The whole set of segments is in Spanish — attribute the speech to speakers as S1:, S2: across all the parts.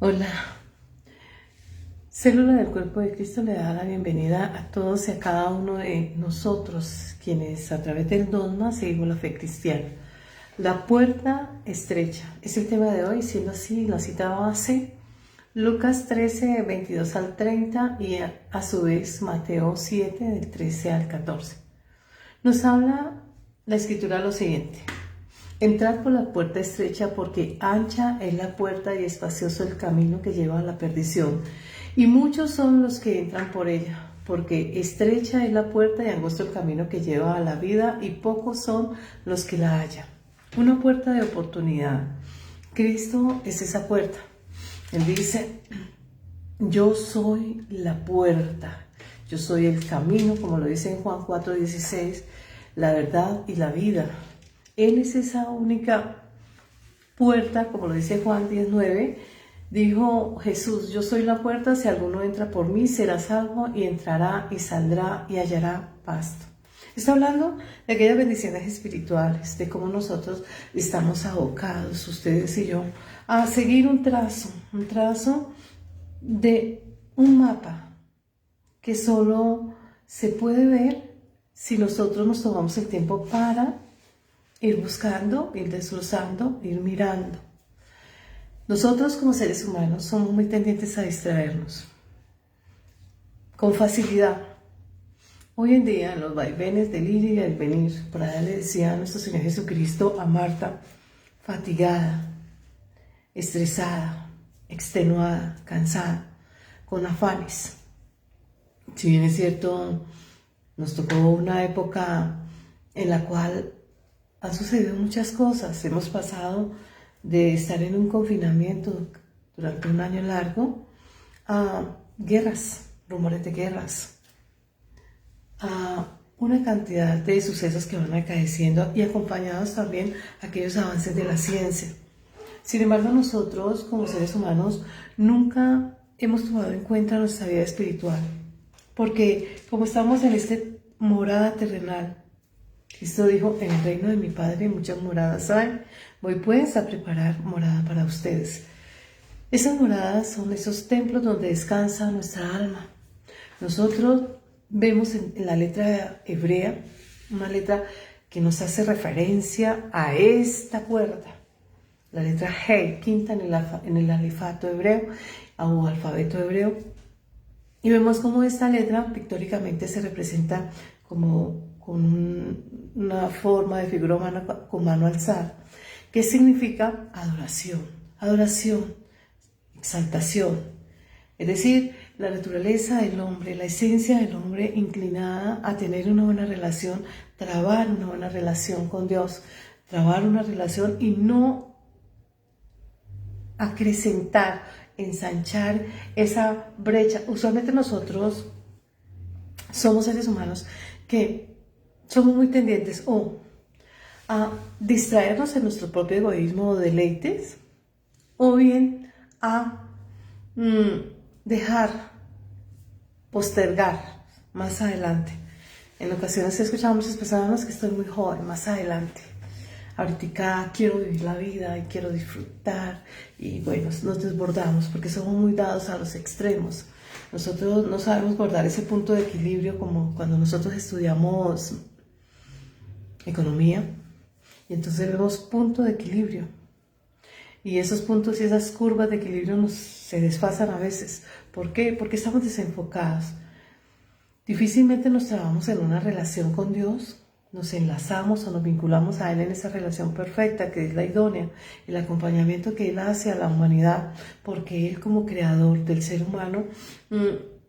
S1: Hola, Célula del Cuerpo de Cristo le da la bienvenida a todos y a cada uno de nosotros, quienes a través del dogma seguimos la fe cristiana. La puerta estrecha es el tema de hoy, siendo así la cita base, Lucas 13, 22 al 30 y a su vez Mateo 7, del 13 al 14. Nos habla la escritura lo siguiente: entrad por la puerta estrecha, porque ancha es la puerta y espacioso el camino que lleva a la perdición, y muchos son los que entran por ella, porque estrecha es la puerta y angosto el camino que lleva a la vida, y pocos son los que la hallan. Una puerta de oportunidad. Cristo es esa puerta. Él dice: yo soy la puerta, yo soy el camino, como lo dice en Juan 4:16, la verdad y la vida. Él es esa única puerta, como lo dice Juan 10:9. Dijo Jesús: yo soy la puerta, si alguno entra por mí será salvo, y entrará y saldrá y hallará pasto. Está hablando de aquellas bendiciones espirituales, de cómo nosotros estamos abocados, ustedes y yo, a seguir un trazo de un mapa que solo se puede ver si nosotros nos tomamos el tiempo para ir buscando, ir desglosando, ir mirando. Nosotros como seres humanos somos muy tendientes a distraernos con facilidad. Hoy en día, en los vaivenes del ir y del venir, por allá le decía a nuestro Señor Jesucristo a Marta: fatigada, estresada, extenuada, cansada, con afanes. Si bien es cierto, nos tocó una época en la cual han sucedido muchas cosas. Hemos pasado de estar en un confinamiento durante un año largo a guerras, rumores de guerras, a una cantidad de sucesos que van acaeciendo y acompañados también aquellos avances de la ciencia. Sin embargo, nosotros como seres humanos nunca hemos tomado en cuenta nuestra vida espiritual, porque como estamos en esta morada terrenal, Cristo dijo: en el reino de mi Padre muchas moradas hay, voy pues a preparar morada para ustedes. Esas moradas son esos templos donde descansa nuestra alma. Nosotros vemos en la letra hebrea, una letra que nos hace referencia a esta puerta, la letra G, quinta en el alifato hebreo o alfabeto hebreo, y vemos cómo esta letra pictóricamente se representa como con una forma de figura humana con mano alzada, que significa adoración, adoración, exaltación. Es decir, la naturaleza del hombre, la esencia del hombre inclinada a tener una buena relación, trabar una buena relación con Dios, trabar una relación y no acrecentar, ensanchar esa brecha. Usualmente nosotros somos seres humanos que somos muy tendientes a distraernos en nuestro propio egoísmo o deleites, o bien a dejar, postergar más adelante. En ocasiones escuchamos expresarnos que estoy muy joven, más adelante. Ahorita quiero vivir la vida y quiero disfrutar, y bueno, nos desbordamos porque somos muy dados a los extremos. Nosotros no sabemos guardar ese punto de equilibrio, como cuando nosotros estudiamos economía, y entonces vemos punto de equilibrio, y esos puntos y esas curvas de equilibrio se desfasan a veces. ¿Por qué? Porque estamos desenfocados. Difícilmente nos trabamos en una relación con Dios, nos enlazamos o nos vinculamos a Él en esa relación perfecta que es la idónea, el acompañamiento que Él hace a la humanidad, porque Él, como creador del ser humano,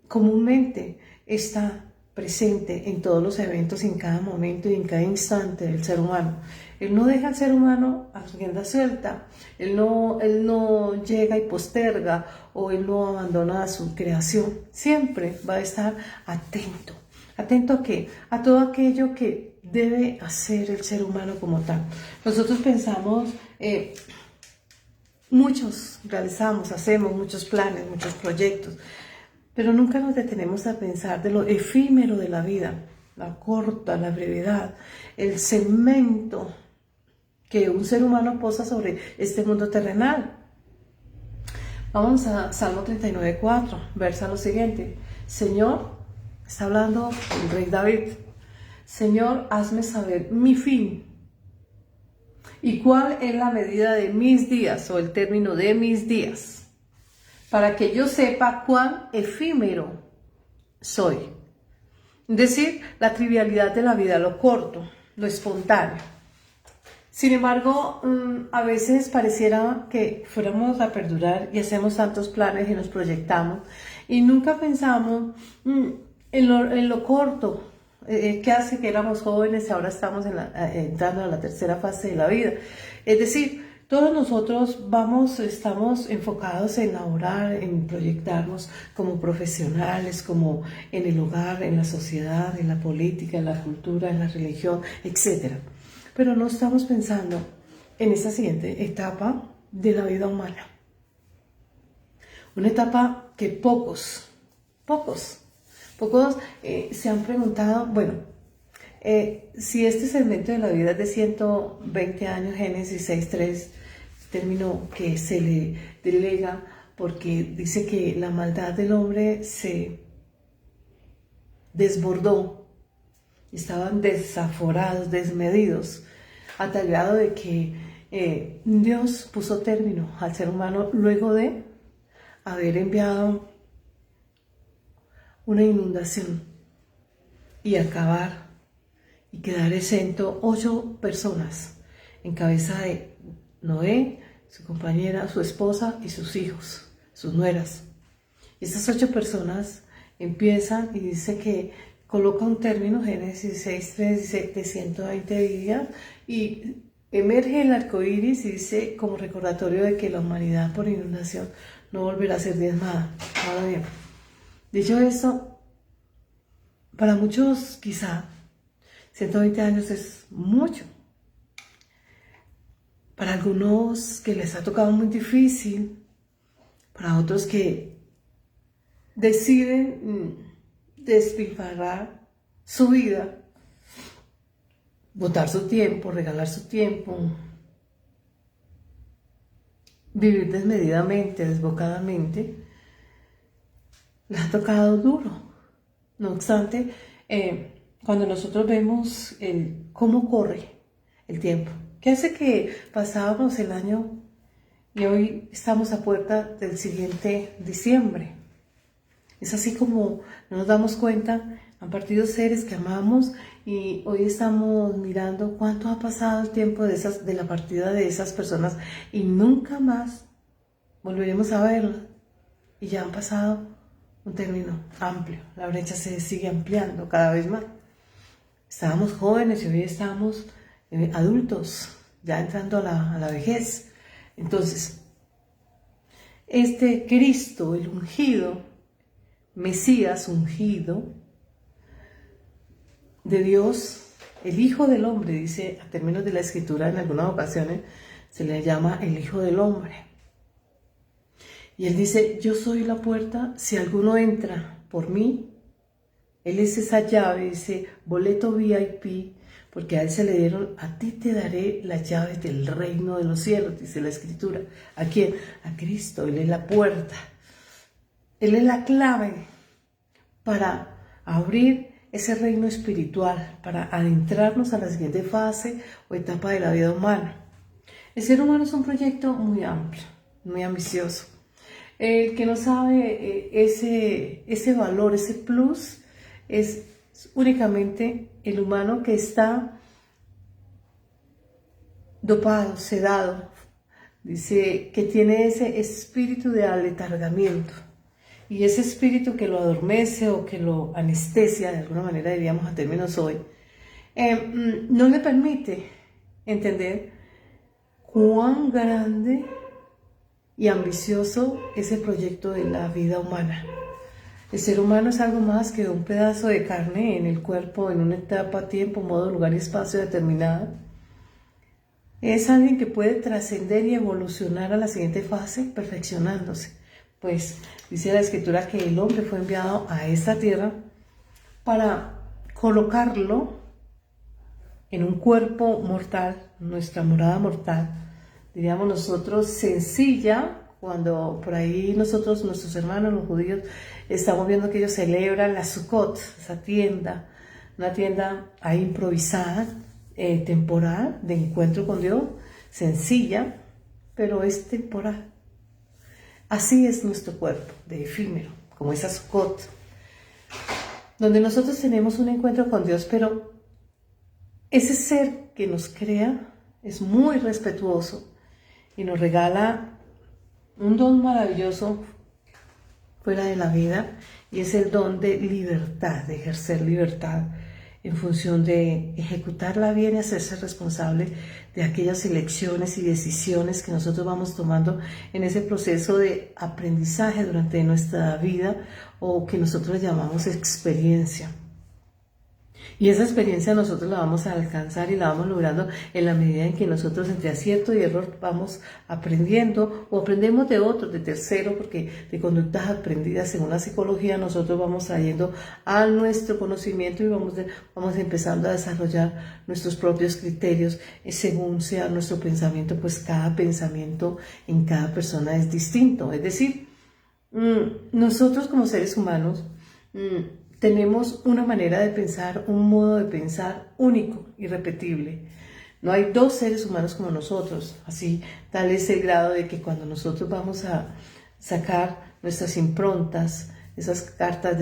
S1: comúnmente está presente en todos los eventos, en cada momento y en cada instante del ser humano. Él no deja al ser humano a rienda suelta, él no llega y posterga, o Él no abandona a su creación. Siempre va a estar atento. ¿Atento a qué? A todo aquello que debe hacer el ser humano como tal. Nosotros pensamos, hacemos muchos planes, muchos proyectos, pero nunca nos detenemos a pensar de lo efímero de la vida, la corta, la brevedad, el segmento que un ser humano posa sobre este mundo terrenal. Vamos a Salmo 39:4, versa lo siguiente. Señor, está hablando el rey David. Señor, hazme saber mi fin. ¿Y cuál es la medida de mis días o el término de mis días? Para que yo sepa cuán efímero soy. Es decir, la trivialidad de la vida, lo corto, lo espontáneo. Sin embargo, a veces pareciera que fuéramos a perdurar y hacemos tantos planes y nos proyectamos y nunca pensamos en lo corto, que hace que éramos jóvenes y ahora estamos entrando a la tercera fase de la vida. Es decir, todos nosotros estamos enfocados en laborar, en proyectarnos como profesionales, como en el hogar, en la sociedad, en la política, en la cultura, en la religión, etc. Pero no estamos pensando en esa siguiente etapa de la vida humana. Una etapa que pocos se han preguntado, bueno, si este segmento de la vida es de 120 años, Génesis 6:3, término que se le delega porque dice que la maldad del hombre se desbordó, estaban desaforados, desmedidos, a tal grado de que Dios puso término al ser humano luego de haber enviado una inundación y acabar y quedar exento 8 personas en cabeza de Noé, su compañera, su esposa y sus hijos, sus nueras. Y estas 8 personas empiezan y dice que coloca un término, Génesis 6:3, dice de 120 días, y emerge el arco iris y dice como recordatorio de que la humanidad por inundación no volverá a ser diezmada. Ahora bien, dicho esto, para muchos quizá 120 años es mucho. Para algunos que les ha tocado muy difícil, para otros que deciden despilfarrar su vida, botar su tiempo, regalar su tiempo, vivir desmedidamente, desbocadamente, les ha tocado duro. No obstante, cuando nosotros vemos cómo corre el tiempo, que hace que pasábamos el año y hoy estamos a puerta del siguiente diciembre. Es así como no nos damos cuenta, han partido seres que amamos y hoy estamos mirando cuánto ha pasado el tiempo de la partida de esas personas y nunca más volveremos a verlas. Y ya han pasado un término amplio, la brecha se sigue ampliando cada vez más. Estábamos jóvenes y hoy estamos adultos, ya entrando a la vejez. Entonces, este Cristo, el ungido, Mesías ungido de Dios, el Hijo del Hombre, dice a términos de la Escritura, en algunas ocasiones se le llama el Hijo del Hombre. Y él dice, yo soy la puerta, si alguno entra por mí, él es esa llave, dice, boleto VIP, porque a él se le dieron, a ti te daré las llaves del reino de los cielos, dice la Escritura. ¿A quién? A Cristo, él es la puerta. Él es la clave para abrir ese reino espiritual, para adentrarnos a la siguiente fase o etapa de la vida humana. El ser humano es un proyecto muy amplio, muy ambicioso. El que no sabe ese valor, ese plus, es únicamente el humano que está dopado, sedado. Dice que tiene ese espíritu de aletargamiento. Y ese espíritu que lo adormece o que lo anestesia, de alguna manera diríamos a términos hoy, no le permite entender cuán grande y ambicioso es el proyecto de la vida humana. El ser humano es algo más que un pedazo de carne en el cuerpo, en una etapa, tiempo, modo, lugar y espacio determinado. Es alguien que puede trascender y evolucionar a la siguiente fase, perfeccionándose. Pues dice la Escritura que el hombre fue enviado a esta tierra para colocarlo en un cuerpo mortal, nuestra morada mortal, diríamos nosotros, sencilla, cuando por ahí nosotros, nuestros hermanos, los judíos, estamos viendo que ellos celebran la Sukkot, esa tienda, una tienda ahí improvisada, temporal, de encuentro con Dios, sencilla, pero es temporal. Así es nuestro cuerpo, de efímero, como esa Sukkot, donde nosotros tenemos un encuentro con Dios, pero ese ser que nos crea es muy respetuoso y nos regala un don maravilloso fuera de la vida, y es el don de libertad, de ejercer libertad en función de ejecutarla bien y hacerse responsable de aquellas elecciones y decisiones que nosotros vamos tomando en ese proceso de aprendizaje durante nuestra vida, o que nosotros llamamos experiencia. Y esa experiencia nosotros la vamos a alcanzar y la vamos logrando en la medida en que nosotros, entre acierto y error, vamos aprendiendo, o aprendemos de otros, de terceros, porque de conductas aprendidas según la psicología nosotros vamos trayendo a nuestro conocimiento y vamos empezando a desarrollar nuestros propios criterios según sea nuestro pensamiento, pues cada pensamiento en cada persona es distinto. Es decir, nosotros como seres humanos tenemos una manera de pensar, un modo de pensar único, irrepetible. No hay dos seres humanos como nosotros. Así, tal es el grado de que cuando nosotros vamos a sacar nuestras improntas, esas cartas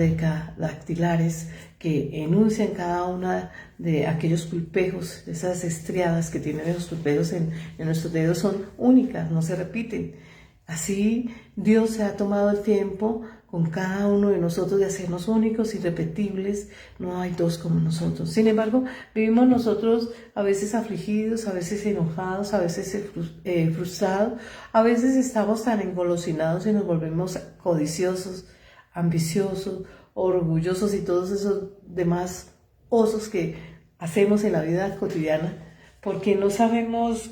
S1: dactilares que enuncian cada una de aquellos culpejos, esas estriadas que tienen esos culpejos en nuestros dedos, son únicas, no se repiten. Así, Dios se ha tomado el tiempo con cada uno de nosotros de hacernos únicos, irrepetibles. No hay dos como nosotros. Sin embargo, vivimos nosotros a veces afligidos, a veces enojados, a veces frustrados, a veces estamos tan engolosinados y nos volvemos codiciosos, ambiciosos, orgullosos y todos esos demás osos que hacemos en la vida cotidiana, porque no sabemos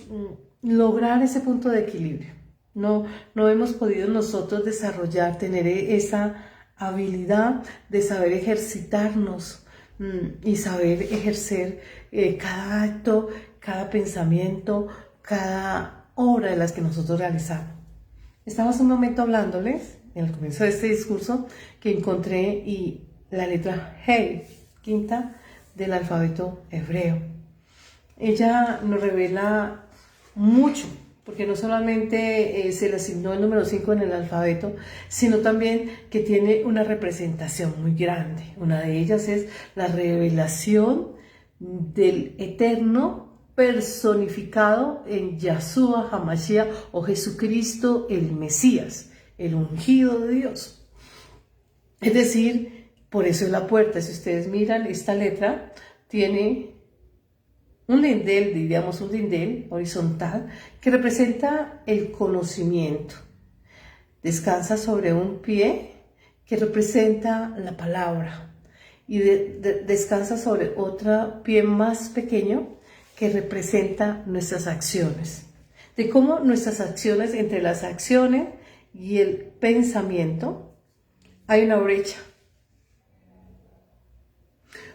S1: lograr ese punto de equilibrio. No hemos podido nosotros desarrollar, tener esa habilidad de saber ejercitarnos y saber ejercer cada acto, cada pensamiento, cada obra de las que nosotros realizamos. Estamos un momento hablándoles, en el comienzo de este discurso, que encontré y la letra Hey, quinta del alfabeto hebreo. Ella nos revela mucho, porque no solamente se le asignó el número 5 en el alfabeto, sino también que tiene una representación muy grande. Una de ellas es la revelación del Eterno personificado en Yahshua HaMashiach, o Jesucristo el Mesías, el ungido de Dios. Es decir, por eso es la puerta. Si ustedes miran, esta letra tiene un lindel, diríamos un lindel horizontal, que representa el conocimiento. Descansa sobre un pie que representa la palabra, y descansa sobre otro pie más pequeño que representa nuestras acciones. De cómo nuestras acciones, entre las acciones y el pensamiento, hay una brecha.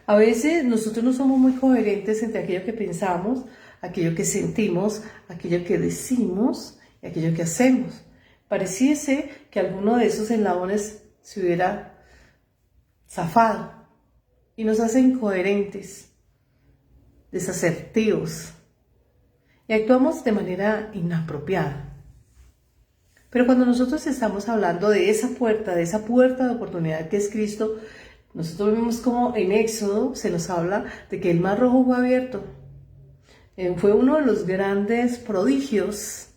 S1: A veces nosotros no somos muy coherentes entre aquello que pensamos, aquello que sentimos, aquello que decimos y aquello que hacemos. Pareciese que alguno de esos eslabones se hubiera zafado y nos hace incoherentes, desasertivos, y actuamos de manera inapropiada. Pero cuando nosotros estamos hablando de esa puerta de oportunidad que es Cristo, nosotros vemos como en Éxodo se nos habla de que el Mar Rojo fue abierto. Fue uno de los grandes prodigios,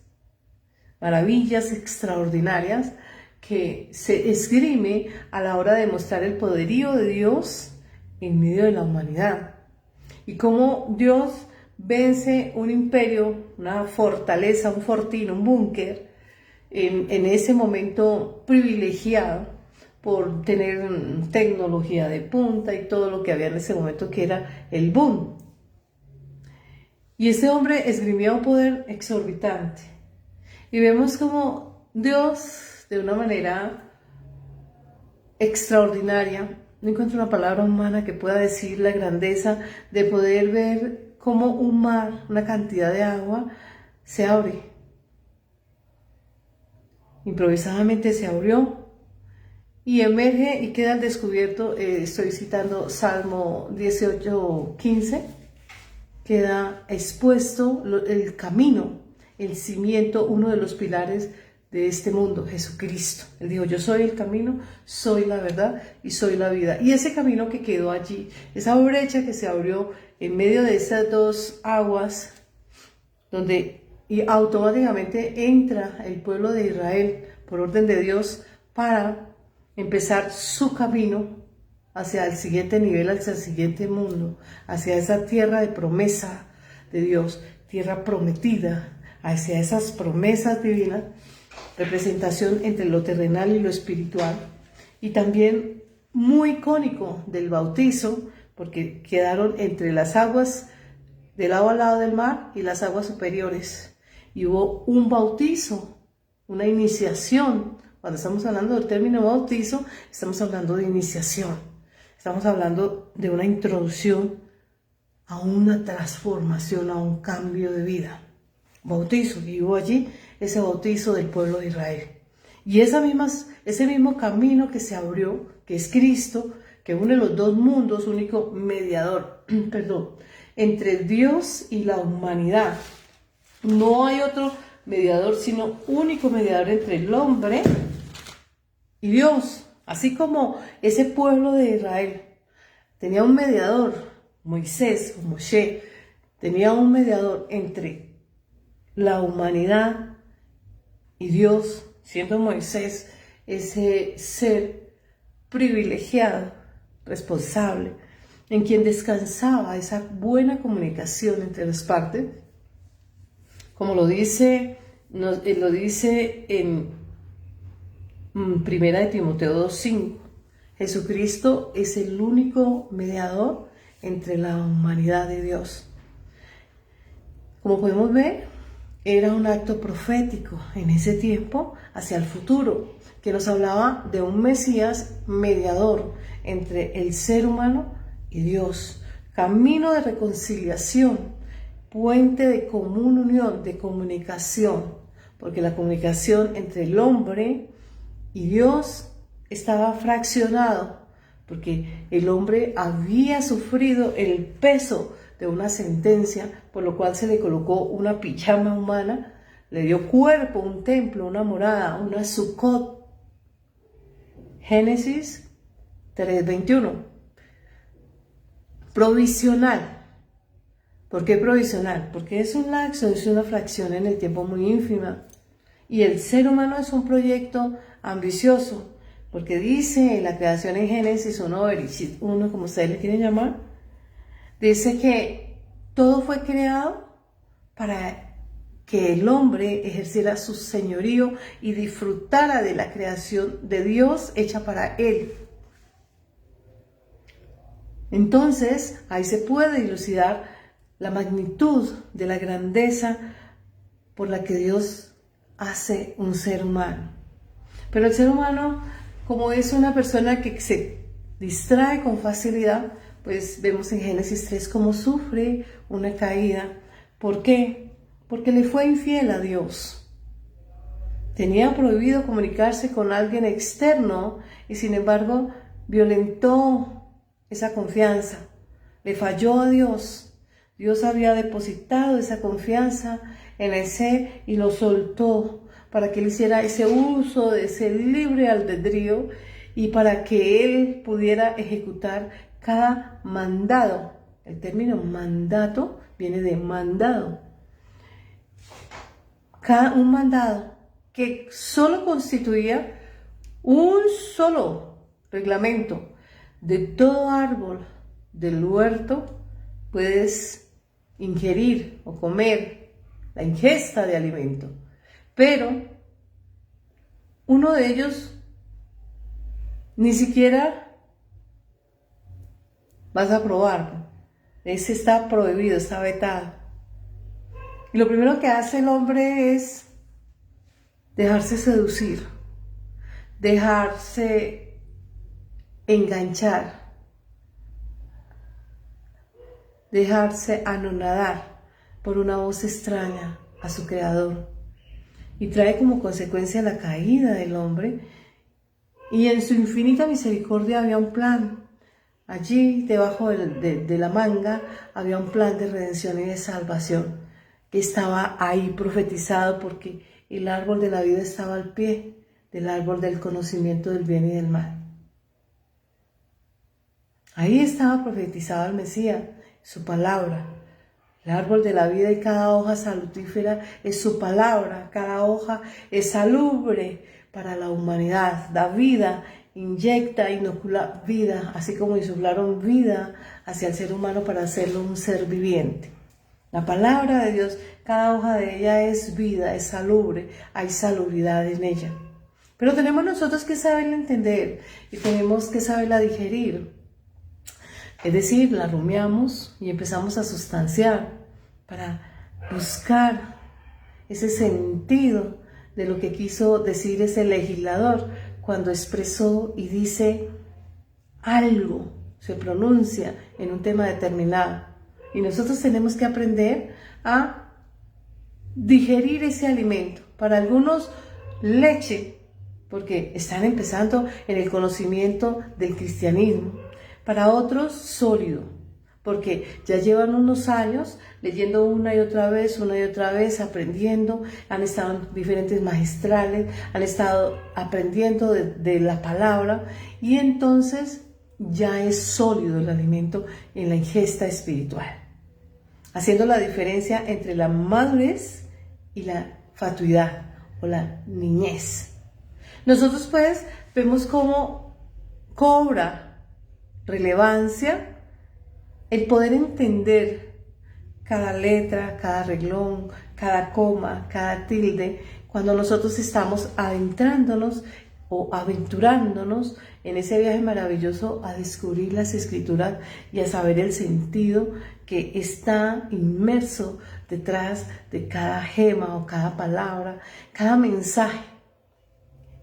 S1: maravillas extraordinarias que se esgrime a la hora de mostrar el poderío de Dios en medio de la humanidad. Y cómo Dios vence un imperio, una fortaleza, un fortín, un búnker, en ese momento privilegiado por tener tecnología de punta y todo lo que había en ese momento, que era el boom. Y este hombre esgrimió un poder exorbitante. Y vemos como Dios, de una manera extraordinaria, no encuentro una palabra humana que pueda decir la grandeza de poder ver cómo un mar, una cantidad de agua, se abre. improvisadamente se abrió y emerge y queda al descubierto. Estoy citando Salmo 18:15. Queda expuesto el camino, el cimiento, uno de los pilares de este mundo, Jesucristo. Él dijo: yo soy el camino, soy la verdad y soy la vida. Y ese camino que quedó allí, esa brecha que se abrió en medio de esas dos aguas, donde automáticamente entra el pueblo de Israel por orden de Dios para empezar su camino hacia el siguiente nivel, hacia el siguiente mundo, hacia esa tierra de promesa de Dios, tierra prometida, hacia esas promesas divinas, representación entre lo terrenal y lo espiritual. Y también muy icónico del bautizo, porque quedaron entre las aguas de lado a lado del mar y las aguas superiores. Y hubo un bautizo, una iniciación. Cuando estamos hablando del término bautizo, estamos hablando de iniciación. Estamos hablando de una introducción a una transformación, a un cambio de vida. Bautizo, y hubo allí ese bautizo del pueblo de Israel. Y ese mismo camino que se abrió, que es Cristo, que une los dos mundos, único mediador, entre Dios y la humanidad. No hay otro mediador, sino único mediador entre el hombre y Dios. Así como ese pueblo de Israel tenía un mediador, Moisés o Moshe, tenía un mediador entre la humanidad y Dios, siendo Moisés ese ser privilegiado, responsable, en quien descansaba esa buena comunicación entre las partes, como lo dice en Primera de Timoteo 2:5. Jesucristo es el único mediador entre la humanidad y Dios. Como podemos ver, era un acto profético en ese tiempo hacia el futuro, que nos hablaba de un Mesías mediador entre el ser humano y Dios, camino de reconciliación, puente de común unión, de comunicación, porque la comunicación entre el hombre y Dios estaba fraccionado, porque el hombre había sufrido el peso de una sentencia, por lo cual se le colocó una pijama humana, le dio cuerpo, un templo, una morada, una Sukkot. Génesis 3:21. Provisional. ¿Por qué provisional? Porque es un lapso, es una fracción en el tiempo muy ínfima. Y el ser humano es un proyecto ambicioso, porque dice en la creación en Génesis 1, como ustedes le quieren llamar, dice que todo fue creado para que el hombre ejerciera su señorío y disfrutara de la creación de Dios hecha para él. Entonces, ahí se puede dilucidar la magnitud de la grandeza por la que Dios hace un ser humano. Pero el ser humano, como es una persona que se distrae con facilidad, pues vemos en Génesis 3 cómo sufre una caída. ¿Por qué? Porque le fue infiel a Dios. Tenía prohibido comunicarse con alguien externo y sin embargo violentó esa confianza. Le falló a Dios. Dios había depositado esa confianza en el ser y lo soltó para que él hiciera ese uso de ese libre albedrío y para que él pudiera ejecutar cada mandado. El término mandato viene de mandado. Un mandado que solo constituía un solo reglamento. De todo árbol del huerto puedes ingerir o comer, la ingesta de alimento. Pero uno de ellos ni siquiera vas a probar. Ese está prohibido, está vetado. Y lo primero que hace el hombre es dejarse seducir, dejarse enganchar, dejarse anonadar por una voz extraña a su creador. y trae como consecuencia la caída del hombre. Y en su infinita misericordia había un plan. Allí, debajo de la manga, había un plan de redención y de salvación que estaba ahí profetizado, porque el árbol de la vida estaba al pie del árbol del conocimiento del bien y del mal. Ahí estaba profetizado el Mesías, su palabra. El árbol de la vida y cada hoja salutífera es su palabra. Cada hoja es salubre para la humanidad. Da vida, inyecta, inocula vida, así como insuflaron vida hacia el ser humano para hacerlo un ser viviente. La palabra de Dios, cada hoja de ella es vida, es salubre, hay salubridad en ella. Pero tenemos nosotros que saberla entender y tenemos que saberla digerir. Es decir, la rumiamos y empezamos a sustanciar para buscar ese sentido de lo que quiso decir ese legislador cuando expresó y dice algo, se pronuncia en un tema determinado. Y nosotros tenemos que aprender a digerir ese alimento. Para algunos, leche, porque están empezando en el conocimiento del cristianismo. Para otros, sólido, porque ya llevan unos años leyendo una y otra vez, aprendiendo, han estado en diferentes magistrales, han estado aprendiendo de la palabra, y entonces ya es sólido el alimento en la ingesta espiritual, haciendo la diferencia entre la madurez y la fatuidad o la niñez. Nosotros pues vemos cómo cobra relevancia el poder entender cada letra, cada reglón, cada coma, cada tilde, cuando nosotros estamos adentrándonos o aventurándonos en ese viaje maravilloso a descubrir las escrituras y a saber el sentido que está inmerso detrás de cada gema o cada palabra, cada mensaje.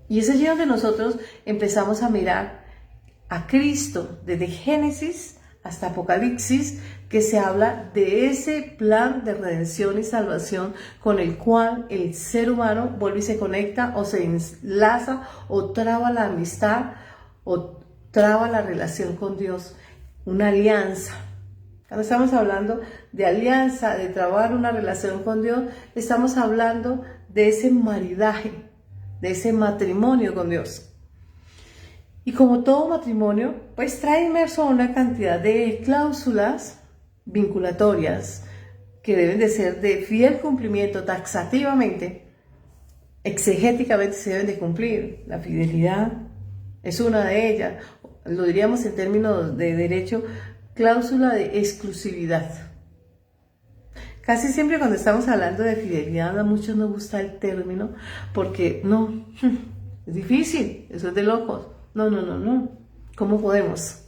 S1: Y es allí donde nosotros empezamos a mirar a Cristo desde Génesis hasta Apocalipsis, que se habla de ese plan de redención y salvación con el cual el ser humano vuelve y se conecta o se enlaza o traba la amistad o traba la relación con Dios, una alianza. Cuando estamos hablando de alianza, de trabar una relación con Dios, estamos hablando de ese maridaje, de ese matrimonio con Dios. Y como todo matrimonio, pues trae inmerso una cantidad de cláusulas vinculatorias que deben de ser de fiel cumplimiento taxativamente, exegéticamente se deben de cumplir. La fidelidad es una de ellas, lo diríamos en términos de derecho, cláusula de exclusividad. Casi siempre cuando estamos hablando de fidelidad a muchos nos gusta el término porque no, es difícil, eso es de locos. No. ¿Cómo podemos?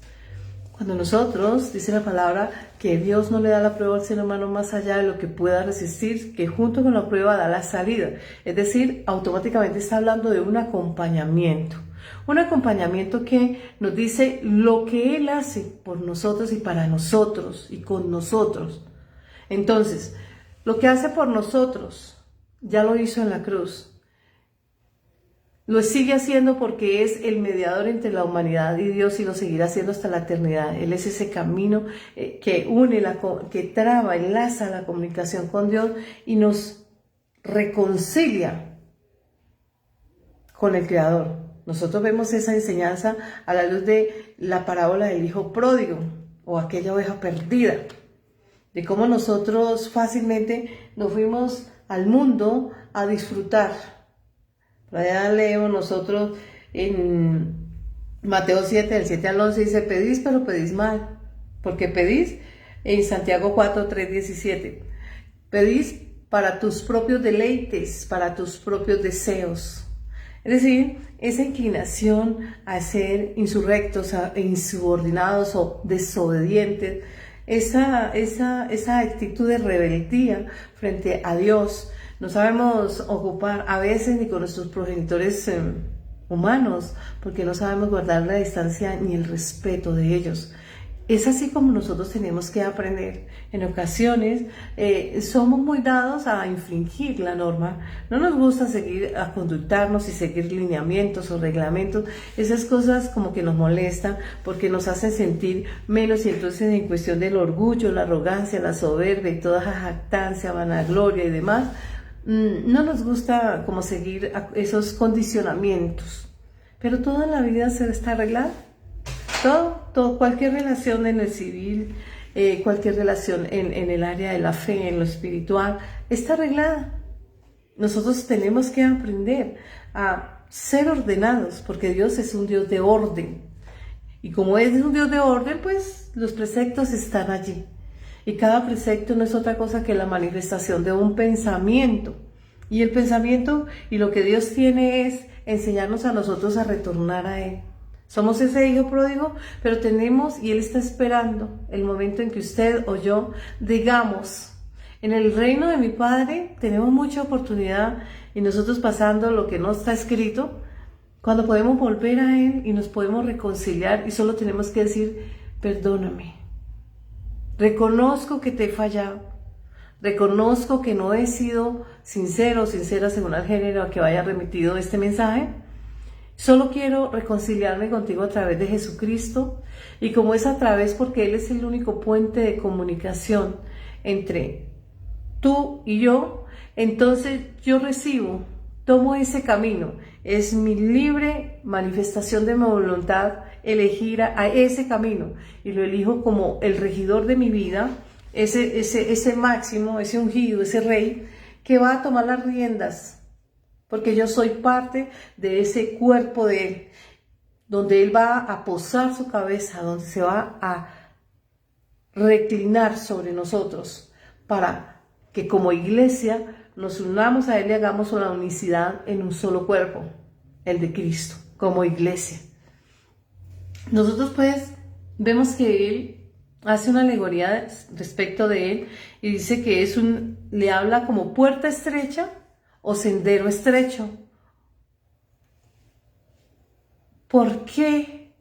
S1: Cuando nosotros, dice la palabra, que Dios no le da la prueba al ser humano más allá de lo que pueda resistir, que junto con la prueba da la salida. Es decir, automáticamente está hablando de un acompañamiento. Un acompañamiento que nos dice lo que Él hace por nosotros y para nosotros y con nosotros. Entonces, lo que hace por nosotros, ya lo hizo en la cruz. Lo sigue haciendo porque es el mediador entre la humanidad y Dios y lo seguirá haciendo hasta la eternidad. Él es ese camino que une, que traba, enlaza la comunicación con Dios y nos reconcilia con el Creador. Nosotros vemos esa enseñanza a la luz de la parábola del hijo pródigo o aquella oveja perdida, de cómo nosotros fácilmente nos fuimos al mundo a disfrutar. Por allá leemos nosotros en Mateo 7, del 7 al 11, dice, pedís, pero pedís mal. Porque pedís en Santiago 4, 3, 17. Pedís para tus propios deleites, para tus propios deseos. Es decir, esa inclinación a ser insurrectos, insubordinados o desobedientes, esa actitud de rebeldía frente a Dios. No sabemos ocupar a veces ni con nuestros progenitores humanos, porque no sabemos guardar la distancia ni el respeto de ellos. es así como nosotros tenemos que aprender. En ocasiones somos muy dados a infringir la norma. No nos gusta seguir a conductarnos y seguir lineamientos o reglamentos. Esas cosas como que nos molestan porque nos hacen sentir menos, y entonces en cuestión del orgullo, la arrogancia, la soberbia y toda esa jactancia, vanagloria y demás, no nos gusta como seguir esos condicionamientos. Pero toda la vida se está arreglada. Todo, cualquier relación en el civil, cualquier relación en el área de la fe, en lo espiritual, está arreglada. Nosotros tenemos que aprender a ser ordenados, porque Dios es un Dios de orden. Y como es un Dios de orden, pues los preceptos están allí. Y cada precepto no es otra cosa que la manifestación de un pensamiento. Y el pensamiento y lo que Dios tiene es enseñarnos a nosotros a retornar a Él. Somos ese hijo pródigo, pero tenemos, y Él está esperando el momento en que usted o yo digamos, en el reino de mi Padre tenemos mucha oportunidad, y nosotros pasando lo que no está escrito, cuando podemos volver a Él y nos podemos reconciliar, y solo tenemos que decir, perdóname, reconozco que te he fallado, reconozco que no he sido sincero o sincera según el género a que vaya remitido este mensaje. Solo quiero reconciliarme contigo a través de Jesucristo, y como es a través, porque Él es el único puente de comunicación entre tú y yo, entonces yo tomo ese camino. Es mi libre manifestación de mi voluntad elegir a ese camino, y lo elijo como el regidor de mi vida, ese máximo, ese ungido, ese rey que va a tomar las riendas. Porque yo soy parte de ese cuerpo de Él, donde Él va a posar su cabeza, donde se va a reclinar sobre nosotros, para que como iglesia nos unamos a Él y hagamos una unicidad en un solo cuerpo, el de Cristo, como iglesia. Nosotros pues vemos que Él hace una alegoría respecto de Él, y dice que le habla como puerta estrecha o sendero estrecho. ¿Por qué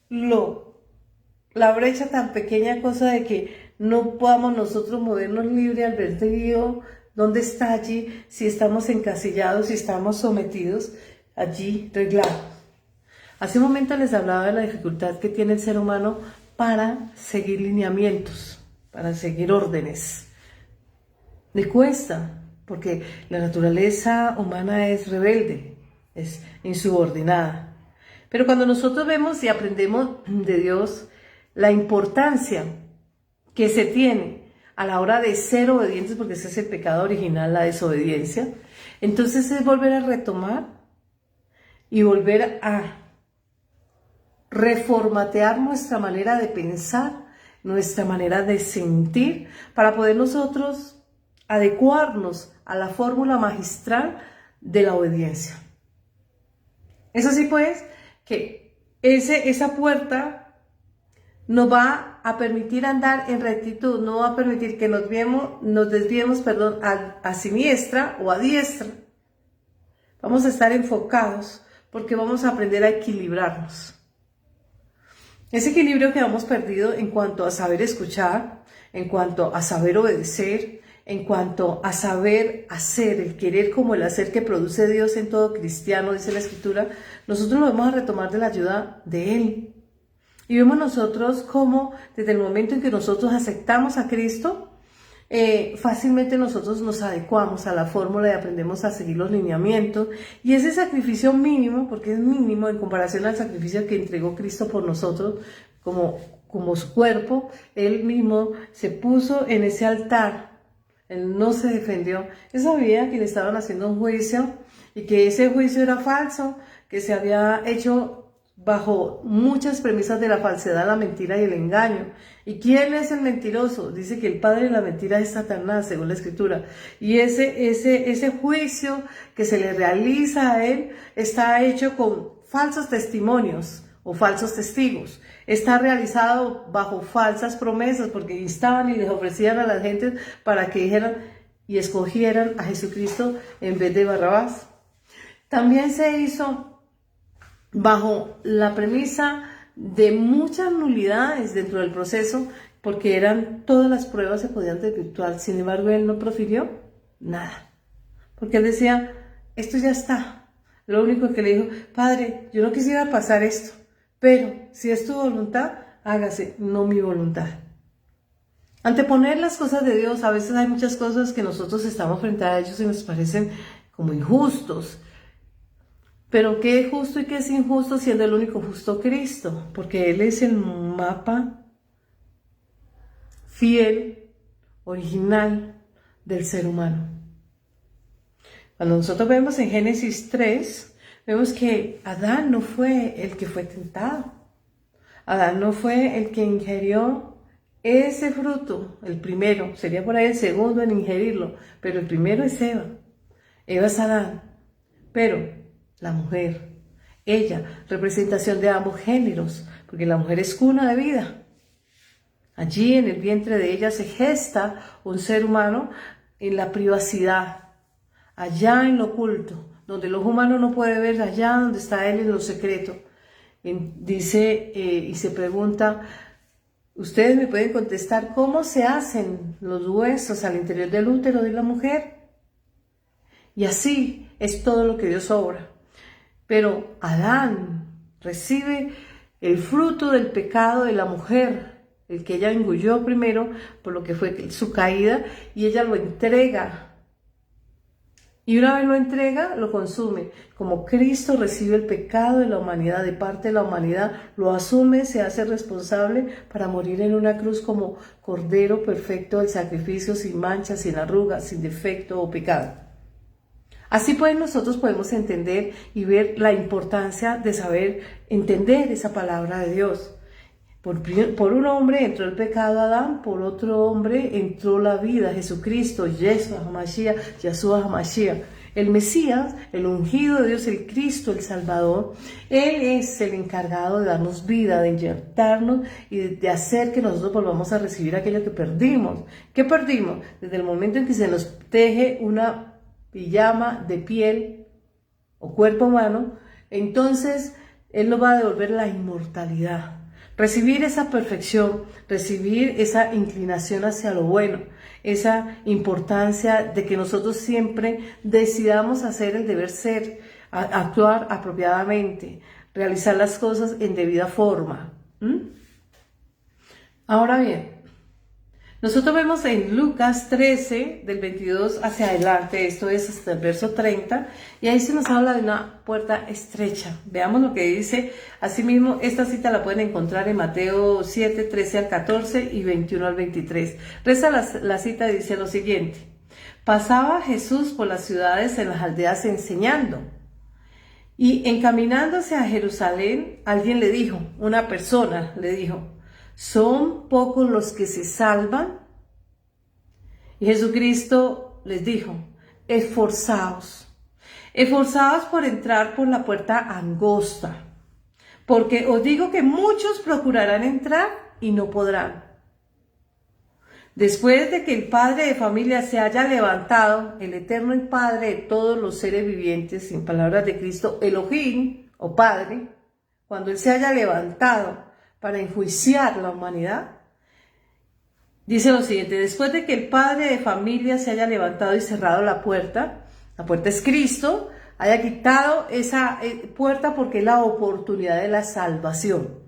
S1: la brecha tan pequeña, cosa de que no podamos nosotros movernos libre albedrío? ¿Dónde está allí si estamos encasillados, si estamos sometidos allí reglados? Hace un momento les hablaba de la dificultad que tiene el ser humano para seguir lineamientos, para seguir órdenes. Le cuesta, porque la naturaleza humana es rebelde, es insubordinada. Pero cuando nosotros vemos y aprendemos de Dios la importancia que se tiene a la hora de ser obedientes, porque ese es el pecado original, la desobediencia, entonces es volver a retomar y volver a reformatear nuestra manera de pensar, nuestra manera de sentir, para poder nosotros adecuarnos a la fórmula magistral de la obediencia. Es así pues que esa puerta nos va a permitir andar en rectitud, no va a permitir que nos desviemos a siniestra o a diestra. Vamos a estar enfocados porque vamos a aprender a equilibrarnos. Ese equilibrio que hemos perdido en cuanto a saber escuchar, en cuanto a saber obedecer, en cuanto a saber hacer, el querer como el hacer que produce Dios en todo cristiano, dice la Escritura, nosotros lo vamos a retomar de la ayuda de Él. Y vemos nosotros cómo desde el momento en que nosotros aceptamos a Cristo, fácilmente nosotros nos adecuamos a la fórmula y aprendemos a seguir los lineamientos. Y ese sacrificio mínimo, porque es mínimo en comparación al sacrificio que entregó Cristo por nosotros, como su cuerpo, Él mismo se puso en ese altar. Él no se defendió. Él sabía que le estaban haciendo un juicio y que ese juicio era falso, que se había hecho bajo muchas premisas de la falsedad, la mentira y el engaño. ¿Y quién es el mentiroso? Dice que el padre de la mentira es Satanás, según la Escritura. Y ese juicio que se le realiza a él está hecho con falsos testimonios o falsos testigos. Está realizado bajo falsas promesas, porque instaban y les ofrecían a la gente para que dijeran y escogieran a Jesucristo en vez de Barrabás. También se hizo bajo la premisa de muchas nulidades dentro del proceso, porque todas las pruebas se podían desvirtuar. Sin embargo, él no profirió nada, porque él decía, esto ya está. Lo único que le dijo, Padre, yo no quisiera pasar esto, pero si es tu voluntad, hágase, no mi voluntad. Anteponer las cosas de Dios, a veces hay muchas cosas que nosotros estamos frente a ellos y nos parecen como injustos. Pero ¿qué es justo y qué es injusto siendo el único justo Cristo? Porque Él es el mapa fiel, original del ser humano. Cuando nosotros vemos en Génesis 3, vemos que Adán no fue el que fue tentado. Adán no fue el que ingirió ese fruto, el primero. Sería por ahí el segundo en ingerirlo, pero el primero es Eva. Eva es Adán, pero la mujer, ella, representación de ambos géneros, porque la mujer es cuna de vida. Allí en el vientre de ella se gesta un ser humano en la privacidad, allá en lo oculto, donde el ojo humano no puede ver, allá donde está él en lo secreto. Dice y se pregunta, ustedes me pueden contestar, ¿cómo se hacen los huesos al interior del útero de la mujer? Y así es todo lo que Dios obra. Pero Adán recibe el fruto del pecado de la mujer, el que ella engulló primero, por lo que fue su caída, y ella lo entrega. Y una vez lo entrega, lo consume. Como Cristo recibe el pecado de la humanidad, de parte de la humanidad, lo asume, se hace responsable para morir en una cruz como Cordero perfecto del sacrificio, sin mancha, sin arrugas, sin defecto o pecado. Así pues nosotros podemos entender y ver la importancia de saber entender esa palabra de Dios. Por un hombre entró el pecado Adán, por otro hombre entró la vida, Jesucristo, Yeshua HaMashiach, el Mesías, el ungido de Dios, el Cristo, el Salvador. Él es el encargado de darnos vida, de inyectarnos y de hacer que nosotros volvamos a recibir aquello que perdimos. ¿Qué perdimos? Desde el momento en que se nos teje una pijama de piel o cuerpo humano, entonces Él nos va a devolver la inmortalidad. Recibir esa perfección, recibir esa inclinación hacia lo bueno, esa importancia de que nosotros siempre decidamos hacer el deber ser, actuar apropiadamente, realizar las cosas en debida forma. Ahora bien, nosotros vemos en Lucas 13, del 22 hacia adelante, esto es hasta el verso 30, y ahí se nos habla de una puerta estrecha. Veamos lo que dice. Asimismo, esta cita la pueden encontrar en Mateo 7, 13 al 14 y 21 al 23. Reza la cita y dice lo siguiente. Pasaba Jesús por las ciudades en las aldeas enseñando, y encaminándose a Jerusalén, alguien le dijo, una persona le dijo, ¿son pocos los que se salvan? Y Jesucristo les dijo, esforzaos por entrar por la puerta angosta, porque os digo que muchos procurarán entrar y no podrán. Después de que el padre de familia se haya levantado, el eterno Padre de todos los seres vivientes, en palabras de Cristo, Elohim o Padre, cuando Él se haya levantado para enjuiciar la humanidad, dice lo siguiente, después de que el padre de familia se haya levantado y cerrado la puerta es Cristo, haya quitado esa puerta porque es la oportunidad de la salvación,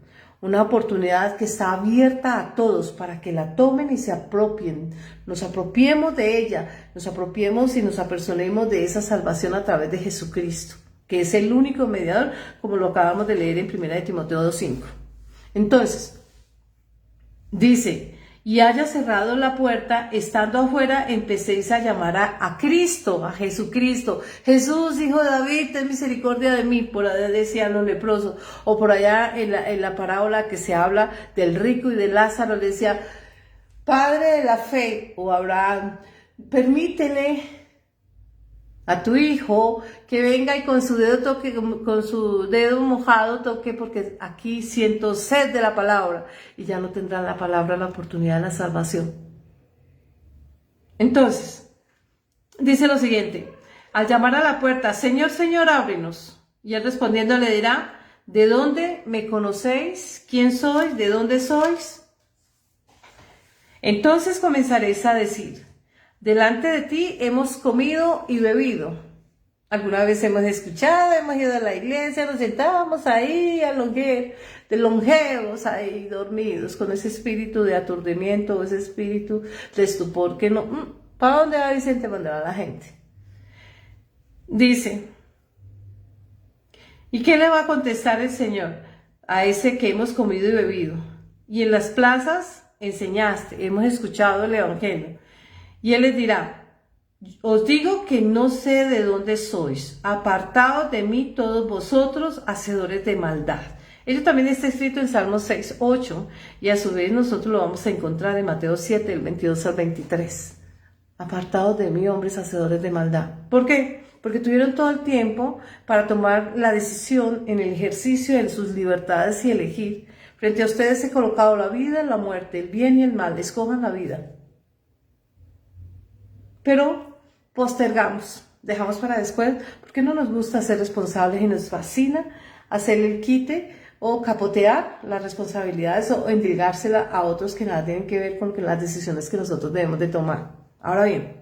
S1: una oportunidad que está abierta a todos para que la tomen y se apropien, nos apropiemos de ella, nos apropiemos y nos apersonemos de esa salvación a través de Jesucristo, que es el único mediador, como lo acabamos de leer en 1 Timoteo 2:5. Entonces, dice, y haya cerrado la puerta, estando afuera, empecéis a llamar a Cristo, a Jesucristo. Jesús, hijo de David, ten misericordia de mí, por allá decían los leprosos. O por allá en la parábola que se habla del rico y de Lázaro, le decía, Padre de la fe, o Abraham, permítele a tu hijo que venga y con su dedo toque, con su dedo mojado toque, porque aquí siento sed de la palabra, y ya no tendrá la palabra la oportunidad de la salvación. Entonces, dice lo siguiente, al llamar a la puerta, Señor, Señor, ábrenos, y él respondiendo le dirá, ¿de dónde me conocéis? ¿Quién sois? ¿De dónde sois? Entonces comenzaréis a decir, delante de ti hemos comido y bebido. Alguna vez hemos escuchado, hemos ido a la iglesia, nos sentábamos ahí de longevos ahí dormidos con ese espíritu de aturdimiento, ese espíritu de estupor que no... ¿Para dónde va Vicente? ¿Para dónde va la gente? Dice, ¿y qué le va a contestar el Señor a ese que hemos comido y bebido? Y en las plazas enseñaste, hemos escuchado el Evangelio. Y Él les dirá, os digo que no sé de dónde sois, apartados de mí todos vosotros, hacedores de maldad. Ello también está escrito en Salmos 6, 8, y a su vez nosotros lo vamos a encontrar en Mateo 7, del 22 al 23. Apartados de mí, hombres hacedores de maldad. ¿Por qué? Porque tuvieron todo el tiempo para tomar la decisión en el ejercicio de sus libertades y elegir. Frente a ustedes he colocado la vida y la muerte, el bien y el mal, escojan la vida. Pero postergamos, dejamos para después, porque no nos gusta ser responsables y nos fascina hacer el quite o capotear las responsabilidades o endilgársela a otros que nada tienen que ver con las decisiones que nosotros debemos de tomar. Ahora bien,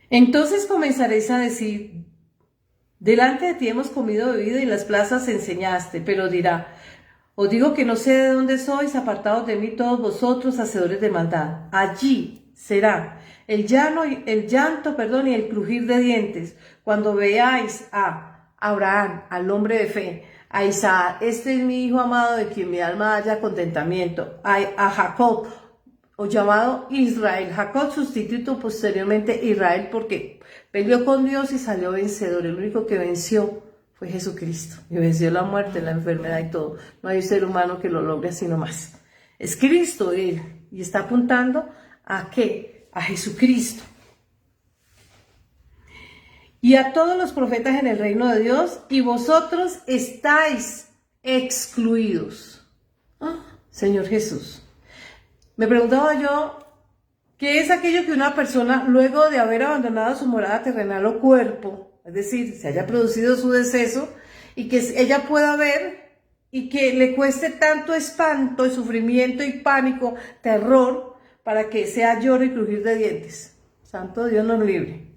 S1: entonces comenzaréis a decir, delante de ti hemos comido, bebido y en las plazas enseñaste, pero dirá, os digo que no sé de dónde sois, apartados de mí todos vosotros, hacedores de maldad. Allí será el llanto, y el crujir de dientes, cuando veáis a Abraham, al hombre de fe, a Isaac, este es mi hijo amado de quien mi alma haya contentamiento, a Jacob, o llamado Israel. Jacob sustituyó posteriormente Israel porque peleó con Dios y salió vencedor. El único que venció fue Jesucristo y venció la muerte, la enfermedad y todo. No hay ser humano que lo logre así nomás. Es Cristo Él y está apuntando ¿a qué? A Jesucristo. Y a todos los profetas en el reino de Dios, y vosotros estáis excluidos. Señor Jesús. Me preguntaba yo, ¿qué es aquello que una persona, luego de haber abandonado su morada terrenal o cuerpo, es decir, se haya producido su deceso, y que ella pueda ver y que le cueste tanto espanto y sufrimiento y pánico, terror, para que sea lloro y crujir de dientes? Santo Dios nos libre.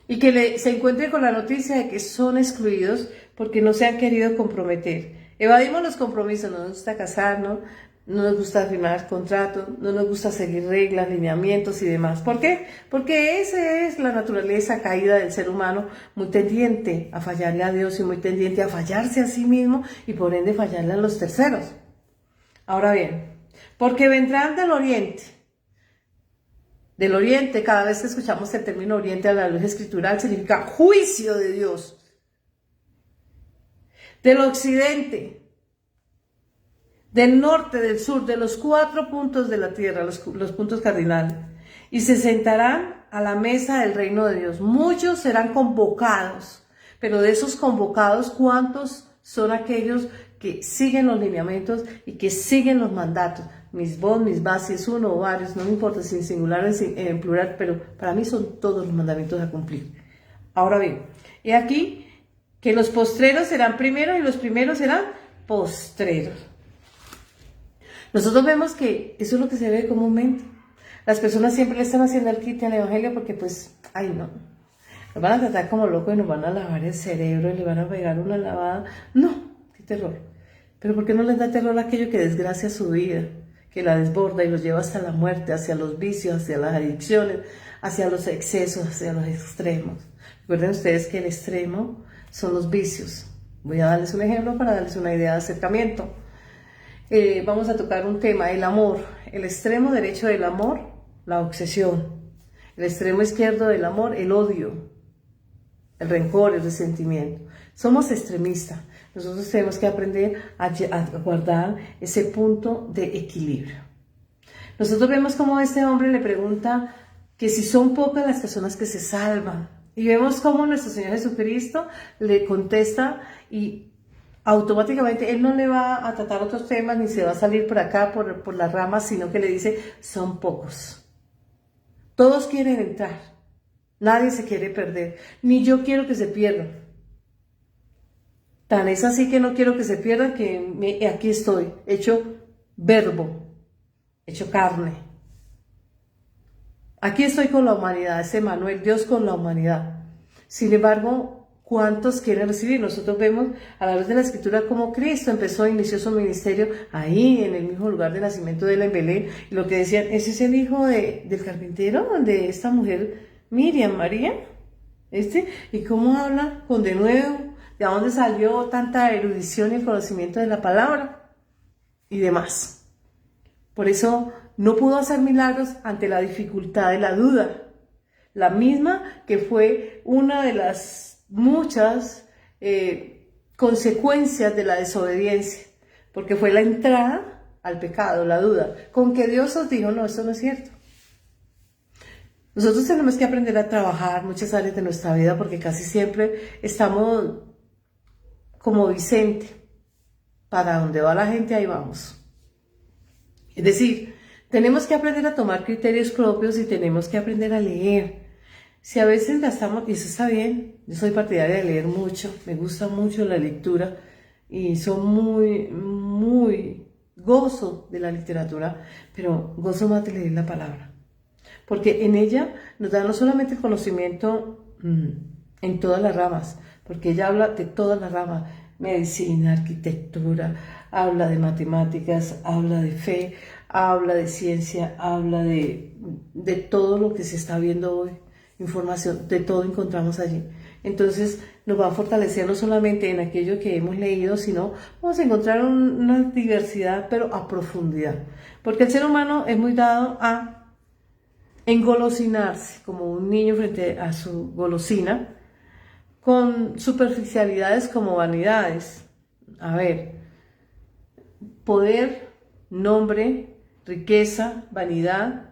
S1: Y que se encuentre con la noticia de que son excluidos porque no se han querido comprometer. Evadimos los compromisos, no nos gusta casarnos, no nos gusta firmar contratos, no nos gusta seguir reglas, lineamientos y demás. ¿Por qué? Porque esa es la naturaleza caída del ser humano, muy tendiente a fallarle a Dios y muy tendiente a fallarse a sí mismo y por ende fallarle a los terceros. Ahora bien, porque vendrán del oriente. Del oriente, cada vez que escuchamos el término oriente a la luz escritural, significa juicio de Dios. Del occidente, del norte, del sur, de los 4 puntos de la tierra, los puntos cardinales, y se sentarán a la mesa del reino de Dios. Muchos serán convocados, pero de esos convocados, ¿cuántos son aquellos que siguen los lineamientos y que siguen los mandatos? Mis vos, mis vas, si es uno o varios, no me importa si en singular o en plural, pero para mí son todos los mandamientos a cumplir. Ahora bien, he aquí que los postreros serán primeros y los primeros serán postreros. Nosotros vemos que eso es lo que se ve comúnmente. Las personas siempre le están haciendo el quite al evangelio porque pues, ay no, nos van a tratar como locos y nos van a lavar el cerebro y le van a pegar una lavada. No, qué terror. Pero ¿por qué no les da terror aquello que desgracia su vida, que la desborda y los lleva hasta la muerte, hacia los vicios, hacia las adicciones, hacia los excesos, hacia los extremos? Recuerden ustedes que el extremo son los vicios. Voy a darles un ejemplo para darles una idea de acercamiento. Vamos a tocar un tema, el amor. El extremo derecho del amor, la obsesión. El extremo izquierdo del amor, el odio, el rencor, el resentimiento. Somos extremistas. Nosotros tenemos que aprender a guardar ese punto de equilibrio. Nosotros vemos cómo este hombre le pregunta que si son pocas las personas que se salvan. Y vemos cómo nuestro Señor Jesucristo le contesta y automáticamente Él no le va a tratar otros temas ni se va a salir por acá, por las ramas, sino que le dice, son pocos. Todos quieren entrar. Nadie se quiere perder. Ni yo quiero que se pierdan. Tan es así que no quiero que se pierdan que aquí estoy, hecho verbo, hecho carne. Aquí estoy con la humanidad, es Emmanuel, Dios con la humanidad. Sin embargo, ¿cuántos quieren recibir? Nosotros vemos a la luz de la Escritura cómo Cristo inició su ministerio ahí, en el mismo lugar de nacimiento de él en Belén. Y lo que decían, ese es el hijo del carpintero, de esta mujer Miriam, María. Y cómo habla con denuedo, de dónde salió tanta erudición y el conocimiento de la palabra y demás. Por eso no pudo hacer milagros ante la dificultad de la duda, la misma que fue una de las muchas consecuencias de la desobediencia, porque fue la entrada al pecado, la duda, con que Dios os dijo, no, eso no es cierto. Nosotros tenemos que aprender a trabajar muchas áreas de nuestra vida porque casi siempre estamos como Vicente, para donde va la gente ahí vamos. Es decir, tenemos que aprender a tomar criterios propios y tenemos que aprender a leer. Si a veces gastamos, y eso está bien, yo soy partidaria de leer mucho, me gusta mucho la lectura y soy muy gozo de la literatura, pero gozo más de leer la palabra. Porque en ella nos da no solamente el conocimiento en todas las ramas, porque ella habla de todas las ramas, medicina, arquitectura, habla de matemáticas, habla de fe, habla de ciencia, habla de todo lo que se está viendo hoy, información, de todo encontramos allí. Entonces nos va a fortalecer no solamente en aquello que hemos leído, sino vamos a encontrar una diversidad, pero a profundidad. Porque el ser humano es muy dado a engolosinarse, como un niño frente a su golosina, con superficialidades como vanidades. A ver, poder, nombre, riqueza, vanidad,